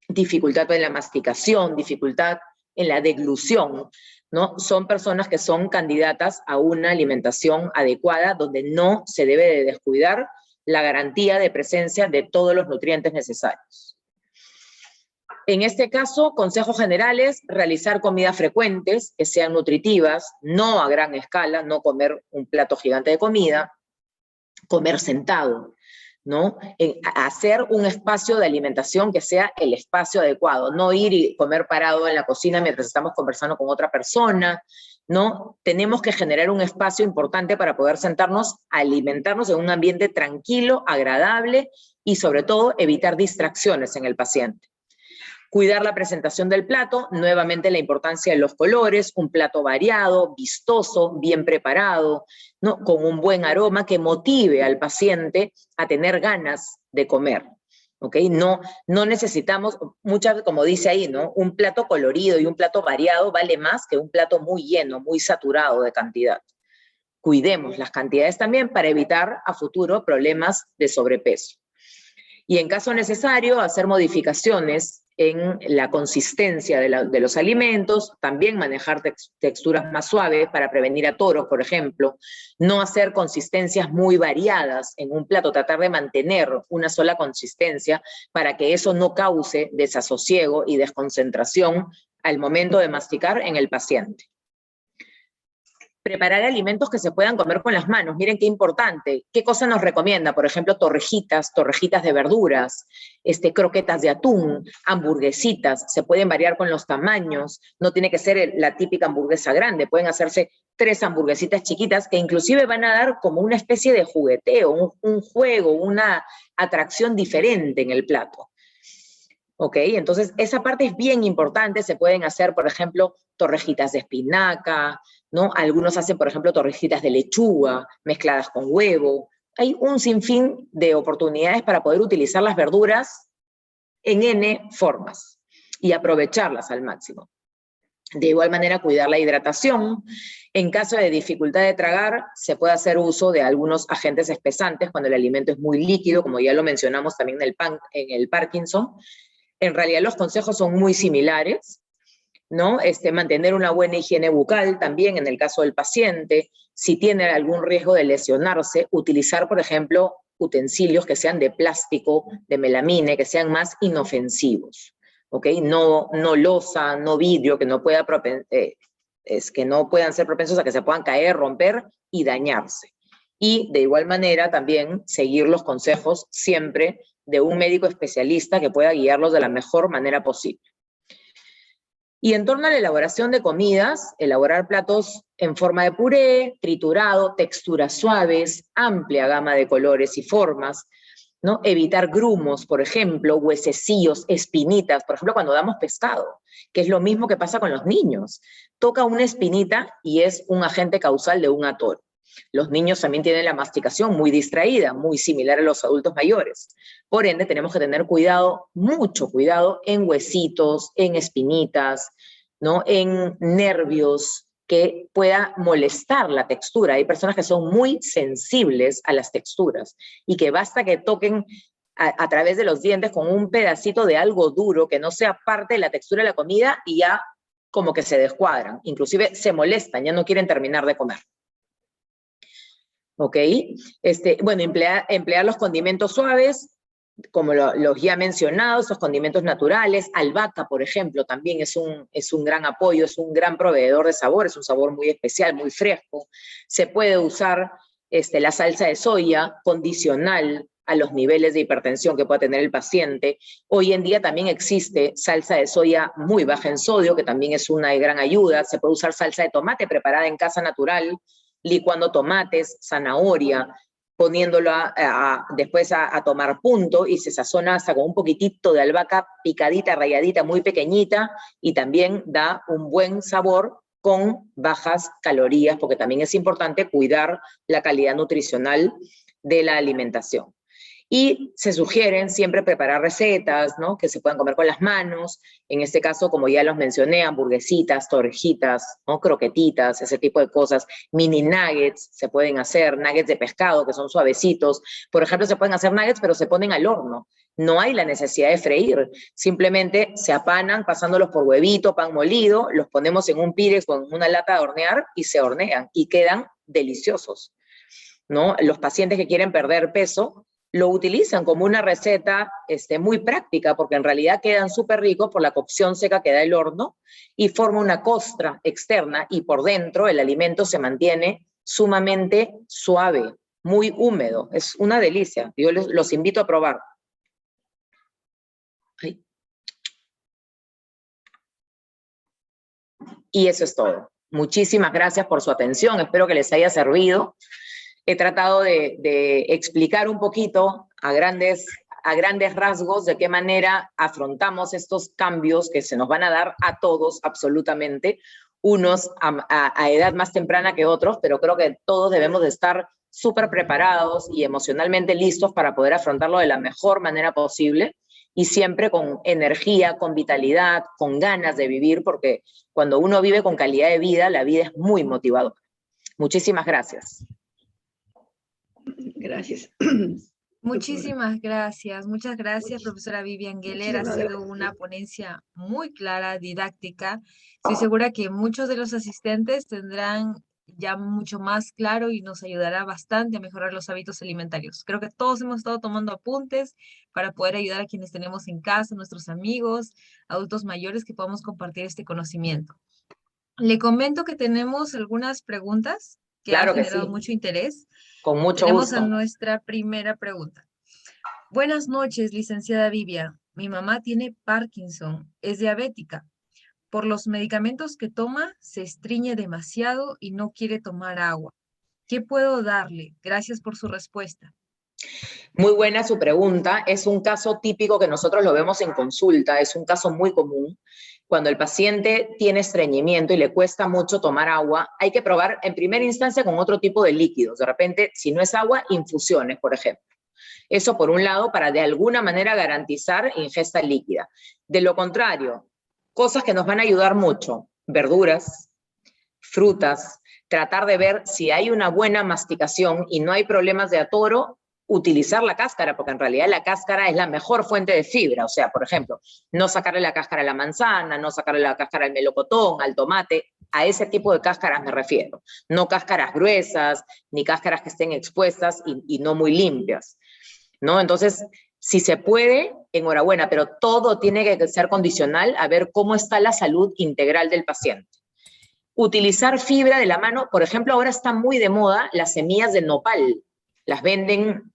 S4: dificultad en la masticación, dificultad en la deglución, ¿no? Son personas que son candidatas a una alimentación adecuada, donde no se debe de descuidar la garantía de presencia de todos los nutrientes necesarios. En este caso, consejos generales: realizar comidas frecuentes, que sean nutritivas, no a gran escala, no comer un plato gigante de comida, comer sentado, ¿no? Hacer un espacio de alimentación que sea el espacio adecuado, no ir y comer parado en la cocina mientras estamos conversando con otra persona, ¿no? Tenemos que generar un espacio importante para poder sentarnos a alimentarnos en un ambiente tranquilo, agradable, y sobre todo evitar distracciones en el paciente. Cuidar la presentación del plato, nuevamente la importancia de los colores, un plato variado, vistoso, bien preparado, ¿no? Con un buen aroma que motive al paciente a tener ganas de comer, ¿ok? No necesitamos, como dice ahí, ¿no? Un plato colorido y un plato variado vale más que un plato muy lleno, muy saturado de cantidad. Cuidemos las cantidades también para evitar a futuro problemas de sobrepeso. Y en caso necesario, hacer modificaciones en la consistencia de los alimentos, también manejar texturas más suaves para prevenir atoros, por ejemplo, no hacer consistencias muy variadas en un plato, tratar de mantener una sola consistencia para que eso no cause desasosiego y desconcentración al momento de masticar en el paciente. Preparar alimentos que se puedan comer con las manos. Miren qué importante. ¿Qué cosa nos recomienda? Por ejemplo, torrejitas de verduras, croquetas de atún, hamburguesitas. Se pueden variar con los tamaños. No tiene que ser la típica hamburguesa grande. Pueden hacerse 3 hamburguesitas chiquitas que inclusive van a dar como una especie de jugueteo, un juego, una atracción diferente en el plato. ¿Ok? Entonces, esa parte es bien importante. Se pueden hacer, por ejemplo, torrejitas de espinaca, ¿no? Algunos hacen, por ejemplo, torrejitas de lechuga mezcladas con huevo. Hay un sinfín de oportunidades para poder utilizar las verduras en N formas y aprovecharlas al máximo. De igual manera, cuidar la hidratación. En caso de dificultad de tragar, se puede hacer uso de algunos agentes espesantes cuando el alimento es muy líquido, como ya lo mencionamos también en el Parkinson. En realidad los consejos son muy similares, ¿no? Mantener una buena higiene bucal también en el caso del paciente. Si tiene algún riesgo de lesionarse, utilizar, por ejemplo, utensilios que sean de plástico, de melamine, que sean más inofensivos, ¿ok? No loza, no vidrio, que no puedan ser propensos a que se puedan caer, romper y dañarse. Y de igual manera también seguir los consejos siempre de un médico especialista que pueda guiarlos de la mejor manera posible. Y en torno a la elaboración de comidas, elaborar platos en forma de puré, triturado, texturas suaves, amplia gama de colores y formas, ¿no? Evitar grumos, por ejemplo, huesecillos, espinitas, por ejemplo, cuando damos pescado, que es lo mismo que pasa con los niños. Toca una espinita y es un agente causal de un atoro. Los niños también tienen la masticación muy distraída, muy similar a los adultos mayores. Por ende, tenemos que tener cuidado, mucho cuidado, en huesitos, en espinitas, ¿no? En nervios, que pueda molestar la textura. Hay personas que son muy sensibles a las texturas y que basta que toquen a través de los dientes con un pedacito de algo duro que no sea parte de la textura de la comida y ya como que se descuadran, inclusive se molestan, ya no quieren terminar de comer. ¿Ok? Bueno, emplear los condimentos suaves, como los ya mencionados, los condimentos naturales. Albahaca, por ejemplo, también es un gran apoyo, es un gran proveedor de sabor, es un sabor muy especial, muy fresco. Se puede usar la salsa de soya condicional a los niveles de hipertensión que pueda tener el paciente. Hoy en día también existe salsa de soya muy baja en sodio, que también es una gran ayuda. Se puede usar salsa de tomate preparada en casa natural, licuando tomates, zanahoria, poniéndolo después a tomar punto, y se sazona hasta con un poquitito de albahaca picadita, ralladita, muy pequeñita, y también da un buen sabor con bajas calorías, porque también es importante cuidar la calidad nutricional de la alimentación. Y se sugieren siempre preparar recetas, ¿no?, que se puedan comer con las manos. En este caso, como ya los mencioné, hamburguesitas, torrejitas, ¿no?, croquetitas, ese tipo de cosas. Mini nuggets se pueden hacer, nuggets de pescado que son suavecitos. Por ejemplo, se pueden hacer nuggets, pero se ponen al horno. No hay la necesidad de freír. Simplemente se apanan pasándolos por huevito, pan molido, los ponemos en un Pyrex con una lata de hornear y se hornean y quedan deliciosos, ¿no? Los pacientes que quieren perder peso lo utilizan como una receta muy práctica, porque en realidad quedan súper ricos por la cocción seca que da el horno y forma una costra externa, y por dentro el alimento se mantiene sumamente suave, muy húmedo. Es una delicia. Yo los invito a probar. Ay. Y eso es todo. Muchísimas gracias por su atención. Espero que les haya servido. He tratado de explicar un poquito a grandes rasgos de qué manera afrontamos estos cambios que se nos van a dar a todos absolutamente, unos a edad más temprana que otros, pero creo que todos debemos de estar súper preparados y emocionalmente listos para poder afrontarlo de la mejor manera posible, y siempre con energía, con vitalidad, con ganas de vivir, porque cuando uno vive con calidad de vida, la vida es muy motivadora. Muchísimas gracias.
S6: Gracias.
S1: Muchísimas gracias. Muchas gracias, profesora Vivian Geller. Ha sido una ponencia muy clara, didáctica. Estoy segura que muchos de los asistentes tendrán ya mucho más claro y nos ayudará bastante a mejorar los hábitos alimentarios. Creo que todos hemos estado tomando apuntes para poder ayudar a quienes tenemos en casa, nuestros amigos, adultos mayores, que podamos compartir este conocimiento. Le comento que tenemos algunas preguntas que
S4: Claro
S1: han
S4: que
S1: generado
S4: sí.
S1: mucho interés.
S4: Con mucho
S1: Tenemos
S4: gusto.
S1: a nuestra primera pregunta. Buenas noches, licenciada Vivian. Mi mamá tiene Parkinson, es diabética. Por los medicamentos que toma, se estriñe demasiado y no quiere tomar agua. ¿Qué puedo darle? Gracias por su respuesta.
S4: Muy buena su pregunta. Es un caso típico que nosotros lo vemos en consulta, es un caso muy común. Cuando el paciente tiene estreñimiento y le cuesta mucho tomar agua, hay que probar en primera instancia con otro tipo de líquidos. De repente, si no es agua, infusiones, por ejemplo. Eso por un lado, para de alguna manera garantizar ingesta líquida. De lo contrario, cosas que nos van a ayudar mucho: verduras, frutas, tratar de ver si hay una buena masticación y no hay problemas de atoro, utilizar la cáscara, porque en realidad la cáscara es la mejor fuente de fibra. O sea, por ejemplo, no sacarle la cáscara a la manzana, no sacarle la cáscara al melocotón, al tomate. A ese tipo de cáscaras me refiero. No cáscaras gruesas, ni cáscaras que estén expuestas y no muy limpias, ¿no? Entonces, si se puede, enhorabuena, pero todo tiene que ser condicional a ver cómo está la salud integral del paciente. Utilizar fibra de la mano, por ejemplo, ahora está muy de moda las semillas de nopal. Las venden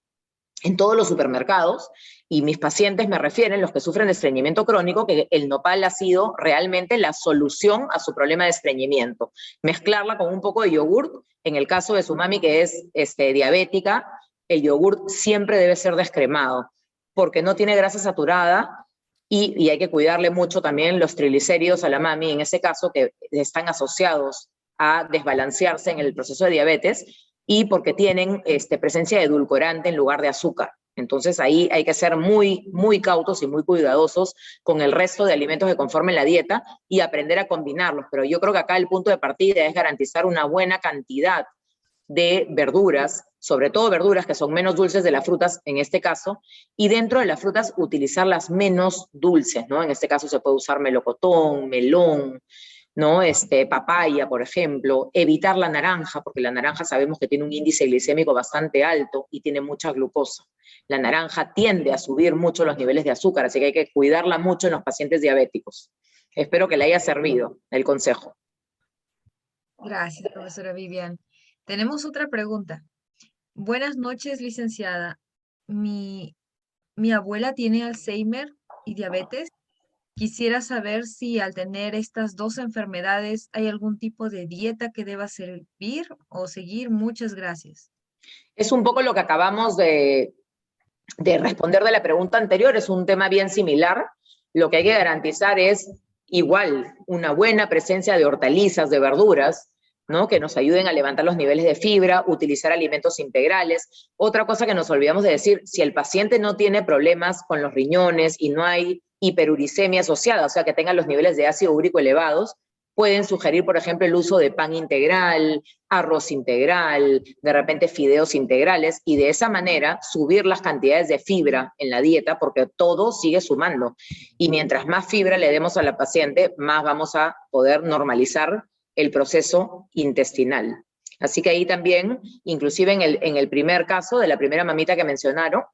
S4: en todos los supermercados, y mis pacientes me refieren, los que sufren de estreñimiento crónico, que el nopal ha sido realmente la solución a su problema de estreñimiento. Mezclarla con un poco de yogurt. En el caso de su mami, que es diabética, el yogurt siempre debe ser descremado, porque no tiene grasa saturada, y hay que cuidarle mucho también los triglicéridos a la mami, en ese caso, que están asociados a desbalancearse en el proceso de diabetes. y porque tienen presencia de edulcorante en lugar de azúcar. Entonces ahí hay que ser muy, muy cautos y muy cuidadosos con el resto de alimentos que conformen la dieta y aprender a combinarlos. Pero yo creo que acá el punto de partida es garantizar una buena cantidad de verduras, sobre todo verduras que son menos dulces de las frutas en este caso, y dentro de las frutas utilizar las menos dulces, ¿no? En este caso se puede usar melocotón, melón, ¿no? Papaya, por ejemplo, evitar la naranja, porque la naranja sabemos que tiene un índice glicémico bastante alto y tiene mucha glucosa. La naranja tiende a subir mucho los niveles de azúcar, así que hay que cuidarla mucho en los pacientes diabéticos. Espero que le haya servido el consejo.
S1: Gracias, profesora Vivian. Tenemos otra pregunta. Buenas noches, licenciada. Mi abuela tiene Alzheimer y diabetes. Quisiera saber si al tener estas dos enfermedades hay algún tipo de dieta que deba servir o seguir. Muchas gracias.
S4: Es un poco lo que acabamos de responder de la pregunta anterior, es un tema bien similar. Lo que hay que garantizar es igual una buena presencia de hortalizas, de verduras, ¿no? Que nos ayuden a levantar los niveles de fibra, utilizar alimentos integrales. Otra cosa que nos olvidamos de decir, si el paciente no tiene problemas con los riñones y no hay hiperuricemia asociada, o sea, que tengan los niveles de ácido úrico elevados, pueden sugerir, por ejemplo, el uso de pan integral, arroz integral, de repente fideos integrales, y de esa manera subir las cantidades de fibra en la dieta, porque todo sigue sumando. Y mientras más fibra le demos a la paciente, más vamos a poder normalizar el proceso intestinal. Así que ahí también, inclusive en el primer caso de la primera mamita que mencionaron,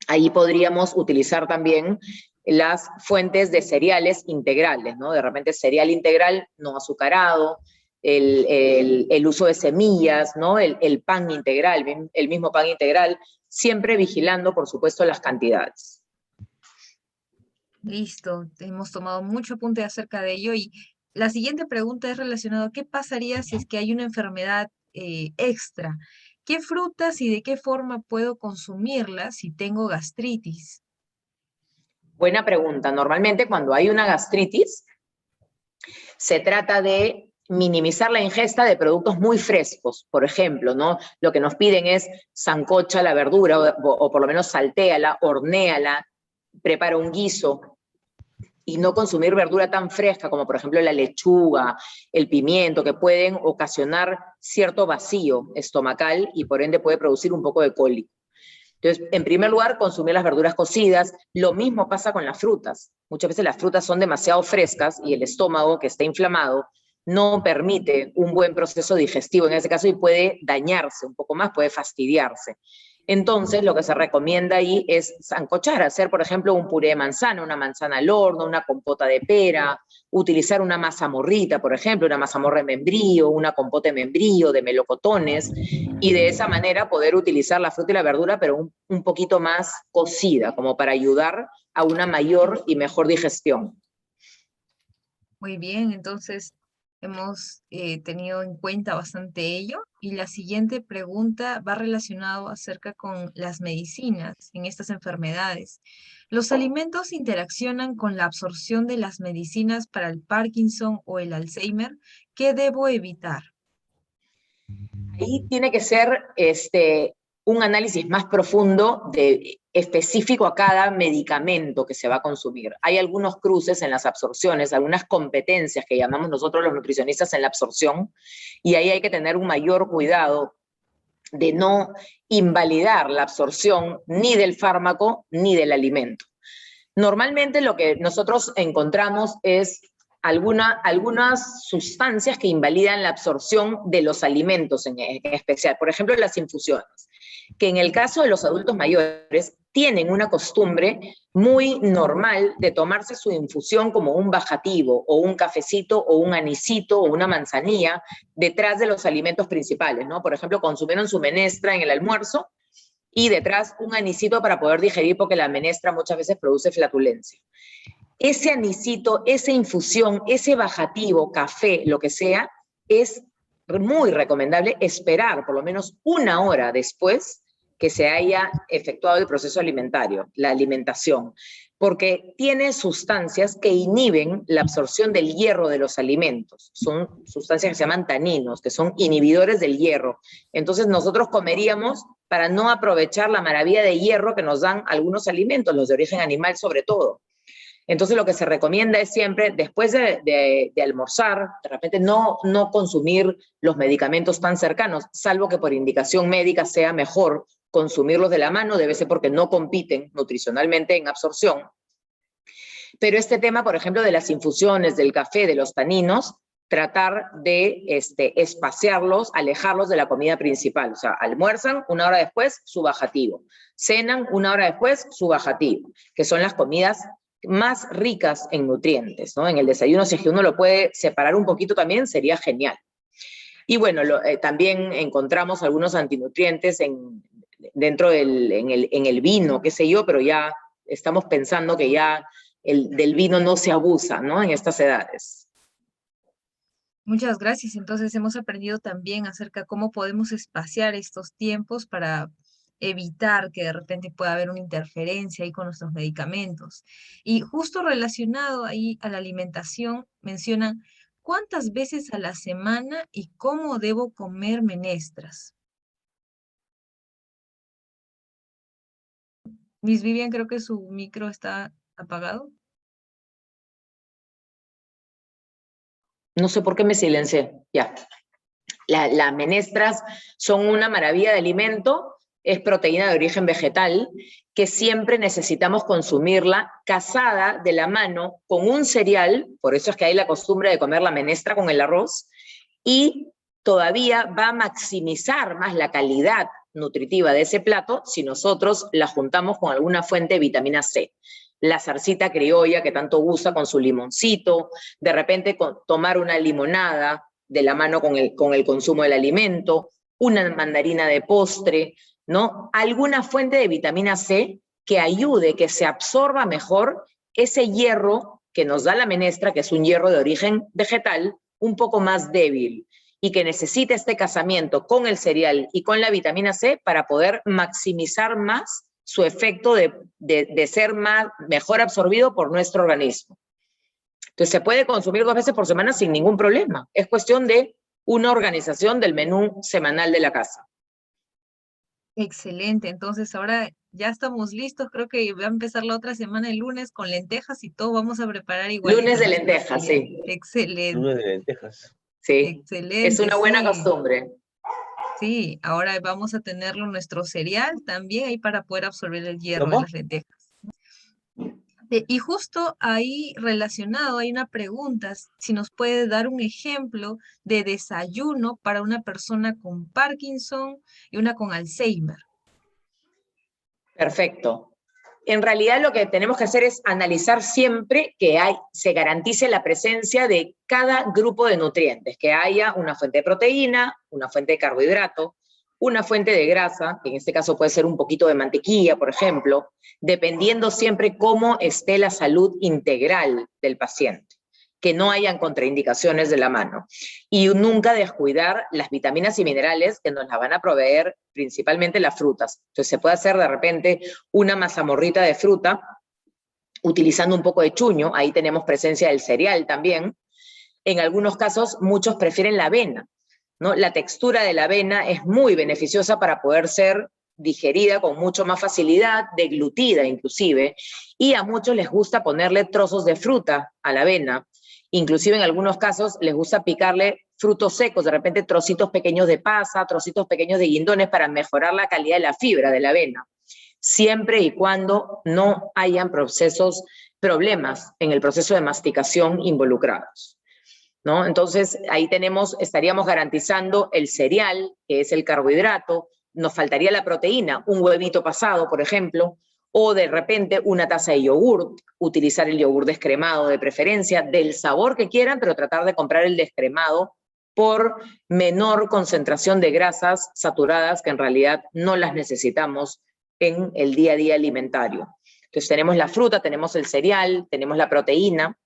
S4: ahí podríamos utilizar también las fuentes de cereales integrales, ¿no? De repente cereal integral no azucarado, el uso de semillas, ¿no? El pan integral, el mismo pan integral, siempre vigilando, por supuesto, las cantidades.
S1: Listo, hemos tomado mucho apunte acerca de ello y la siguiente pregunta es relacionada a qué pasaría si es que hay una enfermedad extra. ¿Qué frutas y de qué forma puedo consumirlas si tengo gastritis?
S4: Buena pregunta. Normalmente cuando hay una gastritis, se trata de minimizar la ingesta de productos muy frescos. Por ejemplo, ¿no? Lo que nos piden es sancocha la verdura o por lo menos saltéala, hornéala, prepara un guiso y no consumir verdura tan fresca como por ejemplo la lechuga, el pimiento, que pueden ocasionar cierto vacío estomacal y por ende puede producir un poco de cólico. Entonces, en primer lugar, consumir las verduras cocidas. Lo mismo pasa con las frutas. Muchas veces las frutas son demasiado frescas y el estómago, que está inflamado, no permite un buen proceso digestivo en ese caso y puede dañarse un poco más, puede fastidiarse. Entonces, lo que se recomienda ahí es sancochar, hacer, por ejemplo, un puré de manzana, una manzana al horno, una compota de pera, utilizar una mazamorrita, por ejemplo, una mazamorra de membrillo, una compota de membrillo, de melocotones, y de esa manera poder utilizar la fruta y la verdura, pero un poquito más cocida, como para ayudar a una mayor y mejor digestión.
S1: Muy bien, entonces hemos tenido en cuenta bastante ello. Y la siguiente pregunta va relacionado acerca con las medicinas en estas enfermedades. ¿Los alimentos interaccionan con la absorción de las medicinas para el Parkinson o el Alzheimer? ¿Qué debo evitar?
S4: Ahí tiene que ser un análisis más profundo específico a cada medicamento que se va a consumir. Hay algunos cruces en las absorciones, algunas competencias que llamamos nosotros los nutricionistas en la absorción, y ahí hay que tener un mayor cuidado de no invalidar la absorción ni del fármaco ni del alimento. Normalmente lo que nosotros encontramos es algunas sustancias que invalidan la absorción de los alimentos en especial. Por ejemplo, las infusiones, que en el caso de los adultos mayores tienen una costumbre muy normal de tomarse su infusión como un bajativo o un cafecito o un anisito o una manzanilla detrás de los alimentos principales, ¿no? Por ejemplo, consumieron su menestra en el almuerzo y detrás un anisito para poder digerir porque la menestra muchas veces produce flatulencia. Ese anisito, esa infusión, ese bajativo, café, lo que sea, es muy recomendable esperar por lo menos 1 hora después que se haya efectuado el proceso alimentario, la alimentación. porque tiene sustancias que inhiben la absorción del hierro de los alimentos. Son sustancias que se llaman taninos, que son inhibidores del hierro. Entonces nosotros comeríamos para no aprovechar la maravilla de hierro que nos dan algunos alimentos, los de origen animal sobre todo. Entonces lo que se recomienda es siempre, después de almorzar, de repente no consumir los medicamentos tan cercanos, salvo que por indicación médica sea mejor consumirlos de la mano, debe ser porque no compiten nutricionalmente en absorción. Pero este tema, por ejemplo, de las infusiones, del café, de los taninos, tratar de espaciarlos, alejarlos de la comida principal. O sea, almuerzan, 1 hora después, su bajativo. Cenan, 1 hora después, su bajativo, que son las comidas más ricas en nutrientes, ¿no? En el desayuno, si es que uno lo puede separar un poquito también, sería genial. Y bueno, también encontramos algunos antinutrientes dentro en el vino, qué sé yo, pero ya estamos pensando que ya del vino no se abusa, ¿no? En estas edades.
S1: Muchas gracias. Entonces hemos aprendido también acerca de cómo podemos espaciar estos tiempos para evitar que de repente pueda haber una interferencia ahí con nuestros medicamentos. Y justo relacionado ahí a la alimentación, mencionan cuántas veces a la semana y cómo debo comer menestras. Miss Vivian, creo que su micro está apagado.
S4: No sé por qué me silencié. Ya. Las menestras son una maravilla de alimento, es proteína de origen vegetal, que siempre necesitamos consumirla casada de la mano con un cereal, por eso es que hay la costumbre de comer la menestra con el arroz, y todavía va a maximizar más la calidad nutritiva de ese plato si nosotros la juntamos con alguna fuente de vitamina C. La zarcita criolla que tanto gusta con su limoncito, de repente tomar una limonada de la mano con el consumo del alimento, una mandarina de postre, ¿no? Alguna fuente de vitamina C que ayude, que se absorba mejor ese hierro que nos da la menestra, que es un hierro de origen vegetal, un poco más débil, y que necesita este casamiento con el cereal y con la vitamina C para poder maximizar más su efecto de ser mejor absorbido por nuestro organismo. Entonces se puede consumir 2 veces por semana sin ningún problema. Es cuestión de una organización del menú semanal de la casa.
S1: Excelente, entonces ahora ya estamos listos, creo que va a empezar la otra semana el lunes con lentejas y todo, vamos a preparar igual.
S4: Lunes de lentejas, sí.
S1: Excelente.
S6: Lunes de lentejas.
S4: Sí,
S1: excelente.
S4: Es una buena
S1: sí.
S4: costumbre.
S1: Sí, ahora vamos a tenerlo nuestro cereal también ahí para poder absorber el hierro de
S6: ¿Cómo?
S1: las lentejas. Y justo ahí relacionado hay una pregunta, si nos puede dar un ejemplo de desayuno para una persona con Parkinson y una con Alzheimer.
S4: Perfecto. En realidad lo que tenemos que hacer es analizar siempre que se garantice la presencia de cada grupo de nutrientes, que haya una fuente de proteína, una fuente de carbohidrato, una fuente de grasa, que en este caso puede ser un poquito de mantequilla, por ejemplo, dependiendo siempre cómo esté la salud integral del paciente, que no hayan contraindicaciones de la mano. Y nunca descuidar las vitaminas y minerales que nos las van a proveer principalmente las frutas. Entonces se puede hacer de repente una mazamorrita de fruta utilizando un poco de chuño, ahí tenemos presencia del cereal también. En algunos casos muchos prefieren la avena, ¿no? La textura de la avena es muy beneficiosa para poder ser digerida con mucho más facilidad, deglutida inclusive, y a muchos les gusta ponerle trozos de fruta a la avena. Inclusive en algunos casos les gusta picarle frutos secos, de repente trocitos pequeños de pasa, trocitos pequeños de guindones para mejorar la calidad de la fibra de la avena, siempre y cuando no hayan problemas en el proceso de masticación involucrados, ¿no? Entonces ahí estaríamos garantizando el cereal, que es el carbohidrato, nos faltaría la proteína, un huevito pasado, por ejemplo, o de repente una taza de yogur, utilizar el yogur descremado de preferencia, del sabor que quieran, pero tratar de comprar el descremado por menor concentración de grasas saturadas que en realidad no las necesitamos en el día a día alimentario. Entonces tenemos la fruta, tenemos el cereal, tenemos la proteína,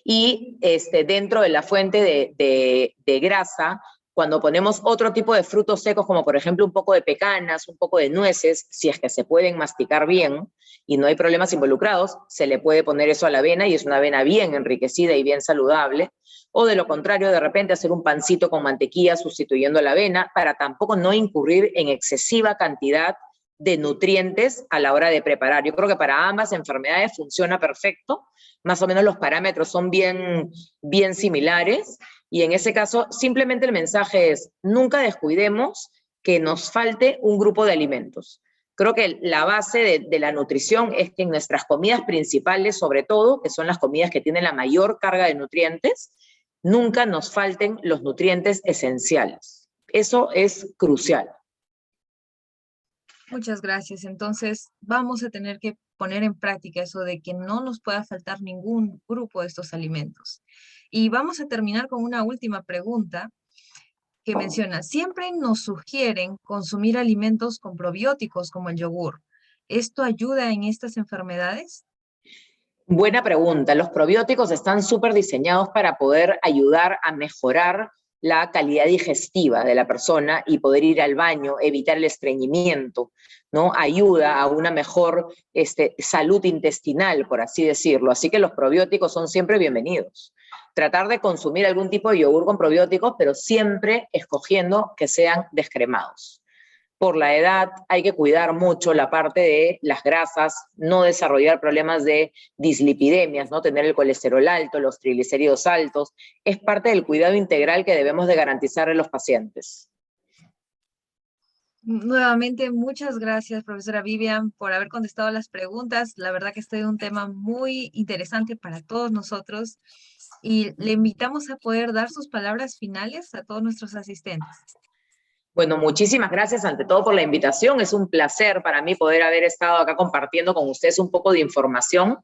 S4: y dentro de la fuente de grasa Cuando ponemos otro tipo de frutos secos, como por ejemplo un poco de pecanas, un poco de nueces, si es que se pueden masticar bien y no hay problemas involucrados, se le puede poner eso a la avena y es una avena bien enriquecida y bien saludable. O de lo contrario, de repente hacer un pancito con mantequilla sustituyendo la avena para tampoco no incurrir en excesiva cantidad de nutrientes a la hora de preparar. Yo creo que para ambas enfermedades funciona perfecto, más o menos los parámetros son bien similares, y en ese caso simplemente el mensaje es, nunca descuidemos que nos falte un grupo de alimentos. Creo que la base de la nutrición es que en nuestras comidas principales, sobre todo, que son las comidas que tienen la mayor carga de nutrientes, nunca nos falten los nutrientes esenciales. Eso es crucial.
S1: Muchas gracias. Entonces, vamos a tener que poner en práctica eso de que no nos pueda faltar ningún grupo de estos alimentos. Y vamos a terminar con una última pregunta que menciona, siempre nos sugieren consumir alimentos con probióticos como el yogur. ¿Esto ayuda en estas enfermedades?
S4: Buena pregunta. Los probióticos están súper diseñados para poder ayudar a mejorar la calidad digestiva de la persona y poder ir al baño, evitar el estreñimiento, ¿no? Ayuda a una mejor salud intestinal, por así decirlo. Así que los probióticos son siempre bienvenidos. Tratar de consumir algún tipo de yogur con probióticos, pero siempre escogiendo que sean descremados. Por la edad hay que cuidar mucho la parte de las grasas, no desarrollar problemas de dislipidemias, no tener el colesterol alto, los triglicéridos altos. Es parte del cuidado integral que debemos de garantizar a los pacientes.
S1: Nuevamente, muchas gracias, profesora Vivian, por haber contestado las preguntas. La verdad que este es un tema muy interesante para todos nosotros y le invitamos a poder dar sus palabras finales a todos nuestros asistentes.
S4: Bueno, muchísimas gracias ante todo por la invitación. Es un placer para mí poder haber estado acá compartiendo con ustedes un poco de información.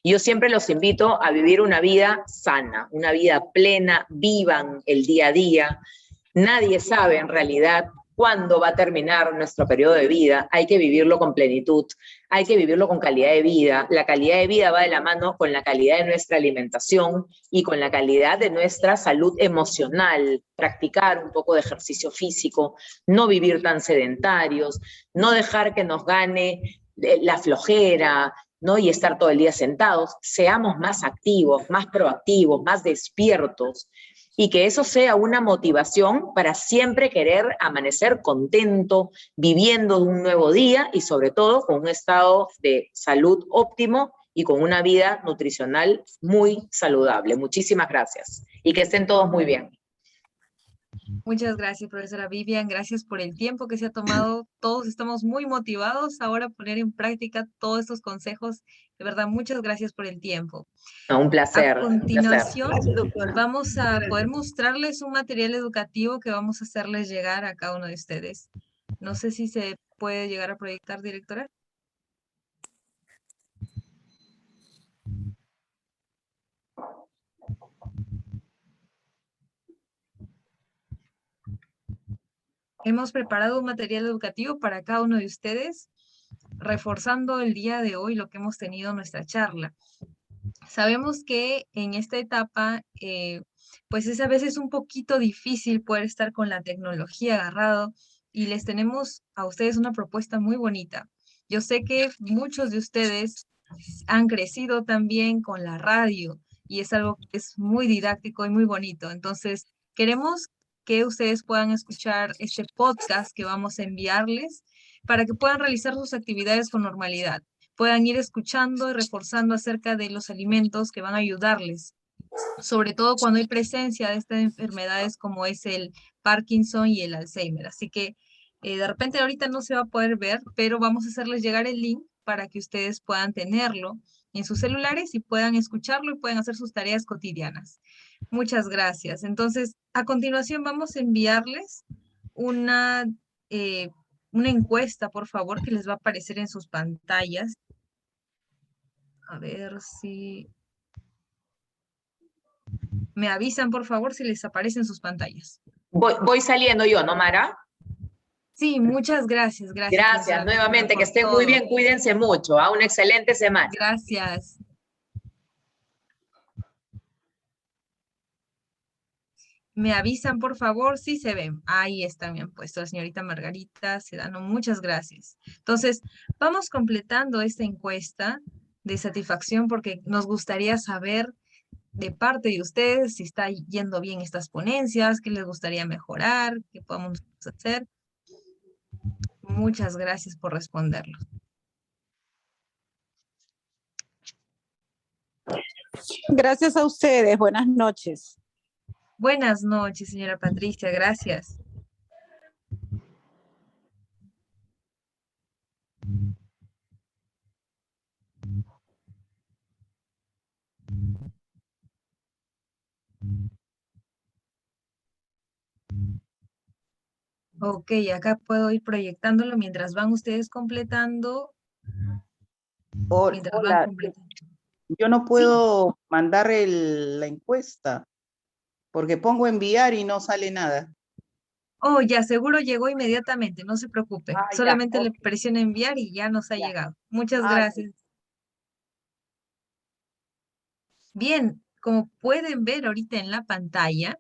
S4: Yo siempre los invito a vivir una vida sana, una vida plena, vivan el día a día. Nadie sabe en realidad cuándo va a terminar nuestro periodo de vida. Hay que vivirlo con plenitud, hay que vivirlo con calidad de vida. La calidad de vida va de la mano con la calidad de nuestra alimentación y con la calidad de nuestra salud emocional. Practicar un poco de ejercicio físico, no vivir tan sedentarios, no dejar que nos gane la flojera, ¿no? Y estar todo el día sentados. Seamos más activos, más proactivos, más despiertos, y que eso sea una motivación para siempre querer amanecer contento, viviendo un nuevo día y sobre todo con un estado de salud óptimo y con una vida nutricional muy saludable. Muchísimas gracias y que estén todos muy bien.
S1: Muchas gracias, profesora Vivian. Gracias por el tiempo que se ha tomado. Todos estamos muy motivados ahora a poner en práctica todos estos consejos. De verdad, muchas gracias por el tiempo.
S4: No, un placer.
S1: A continuación,
S5: Gracias, doctor.
S1: vamos a poder mostrarles un material educativo que vamos a hacerles llegar a cada uno de ustedes. No sé si se puede llegar a proyectar, directora. Hemos preparado un material educativo para cada uno de ustedes, reforzando el día de hoy lo que hemos tenido en nuestra charla. Sabemos que en esta etapa, pues es a veces un poquito difícil poder estar con la tecnología agarrado y les tenemos a ustedes una propuesta muy bonita. Yo sé que muchos de ustedes han crecido también con la radio y es algo que es muy didáctico y muy bonito. Entonces, queremos que ustedes puedan escuchar este podcast que vamos a enviarles para que puedan realizar sus actividades con normalidad, puedan ir escuchando y reforzando acerca de los alimentos que van a ayudarles, sobre todo cuando hay presencia de estas enfermedades como es el Parkinson y el Alzheimer. Así que de repente ahorita no se va a poder ver, pero vamos a hacerles llegar el link para que ustedes puedan tenerlo en sus celulares y puedan escucharlo y puedan hacer sus tareas cotidianas. Muchas gracias. Entonces, a continuación vamos a enviarles una encuesta, por favor, que les va a aparecer en sus pantallas. A ver si... Me avisan, por favor, si les aparecen sus pantallas.
S4: Voy saliendo yo, ¿no, Mara?
S1: Sí, muchas gracias.
S4: Gracias nuevamente, que estén muy bien, cuídense mucho. Una excelente semana.
S1: Gracias. Me avisan, por favor, si se ven. Ahí están, me han puesto la señorita Margarita Sedano. Muchas gracias. Entonces, vamos completando esta encuesta de satisfacción porque nos gustaría saber de parte de ustedes si está yendo bien estas ponencias, qué les gustaría mejorar, qué podemos hacer. Muchas gracias por responderlo.
S6: Gracias a ustedes. Buenas noches.
S1: Buenas noches, señora Patricia. Gracias. Ok, acá puedo ir proyectándolo mientras van ustedes completando. Mientras van
S6: Hola,
S1: completando.
S6: yo no puedo mandar la encuesta porque pongo enviar y no sale nada.
S1: Oh, ya, seguro llegó inmediatamente, no se preocupe.
S6: Ah, ya,
S1: Solamente le
S6: ok.
S1: presiona enviar y ya nos ha
S6: Ya.
S1: llegado. Muchas
S6: Ah,
S1: gracias. Bien, como pueden ver ahorita en la pantalla,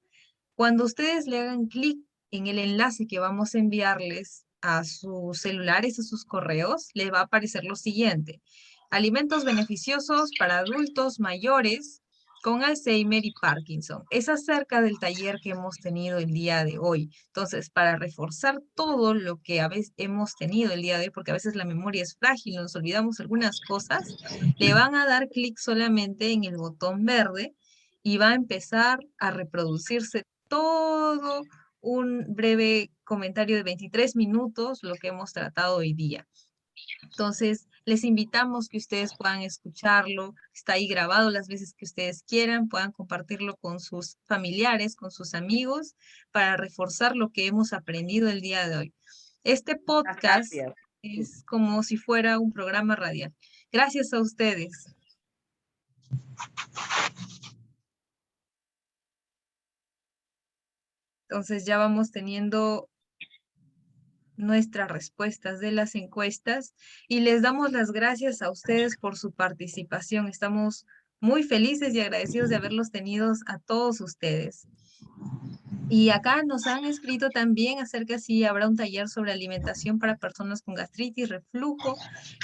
S1: cuando ustedes le hagan clic en el enlace que vamos a enviarles a sus celulares, a sus correos, les va a aparecer lo siguiente. Alimentos beneficiosos para adultos mayores con Alzheimer y Parkinson. Es acerca del taller que hemos tenido el día de hoy. Entonces, para reforzar todo lo que a veces hemos tenido el día de hoy, porque a veces la memoria es frágil, nos olvidamos algunas cosas, le van a dar clic solamente en el botón verde y va a empezar a reproducirse todo un breve comentario de 23 minutos, lo que hemos tratado hoy día. Entonces, les invitamos que ustedes puedan escucharlo, está ahí grabado las veces que ustedes quieran, puedan compartirlo con sus familiares, con sus amigos, para reforzar lo que hemos aprendido el día de hoy. Este podcast
S6: gracias.
S1: es como si fuera un programa radial. Gracias a ustedes. Entonces ya vamos teniendo nuestras respuestas de las encuestas y les damos las gracias a ustedes por su participación. Estamos muy felices y agradecidos de haberlos tenido a todos ustedes. Y acá nos han escrito también acerca si habrá un taller sobre alimentación para personas con gastritis, reflujo,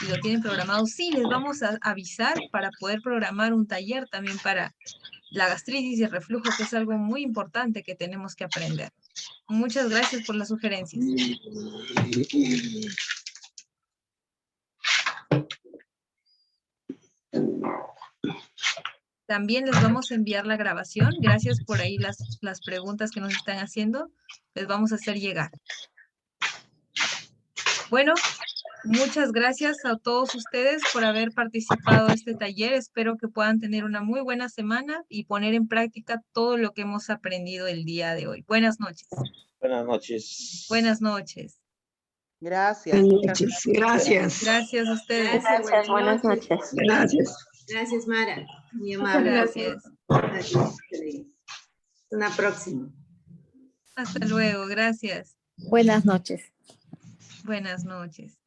S1: y lo tienen programado. Sí, les vamos a avisar para poder programar un taller también para la gastritis y el reflujo, que es algo muy importante que tenemos que aprender. Muchas gracias por las sugerencias. También les vamos a enviar la grabación. Gracias por ahí las preguntas que nos están haciendo. Les vamos a hacer llegar. Bueno, muchas gracias a todos ustedes por haber participado en este taller. Espero que puedan tener una muy buena semana y poner en práctica todo lo que hemos aprendido el día de hoy. Buenas noches.
S7: Buenas noches.
S1: Buenas noches.
S6: Gracias.
S8: Buenas
S6: Muchas
S8: noches. Gracias.
S1: Gracias a ustedes.
S9: Gracias, buenas noches.
S8: Gracias.
S9: Gracias, Mara. Muy amable.
S1: Gracias.
S9: Gracias. Una próxima.
S1: Hasta luego. Gracias.
S10: Buenas noches.
S1: Buenas noches.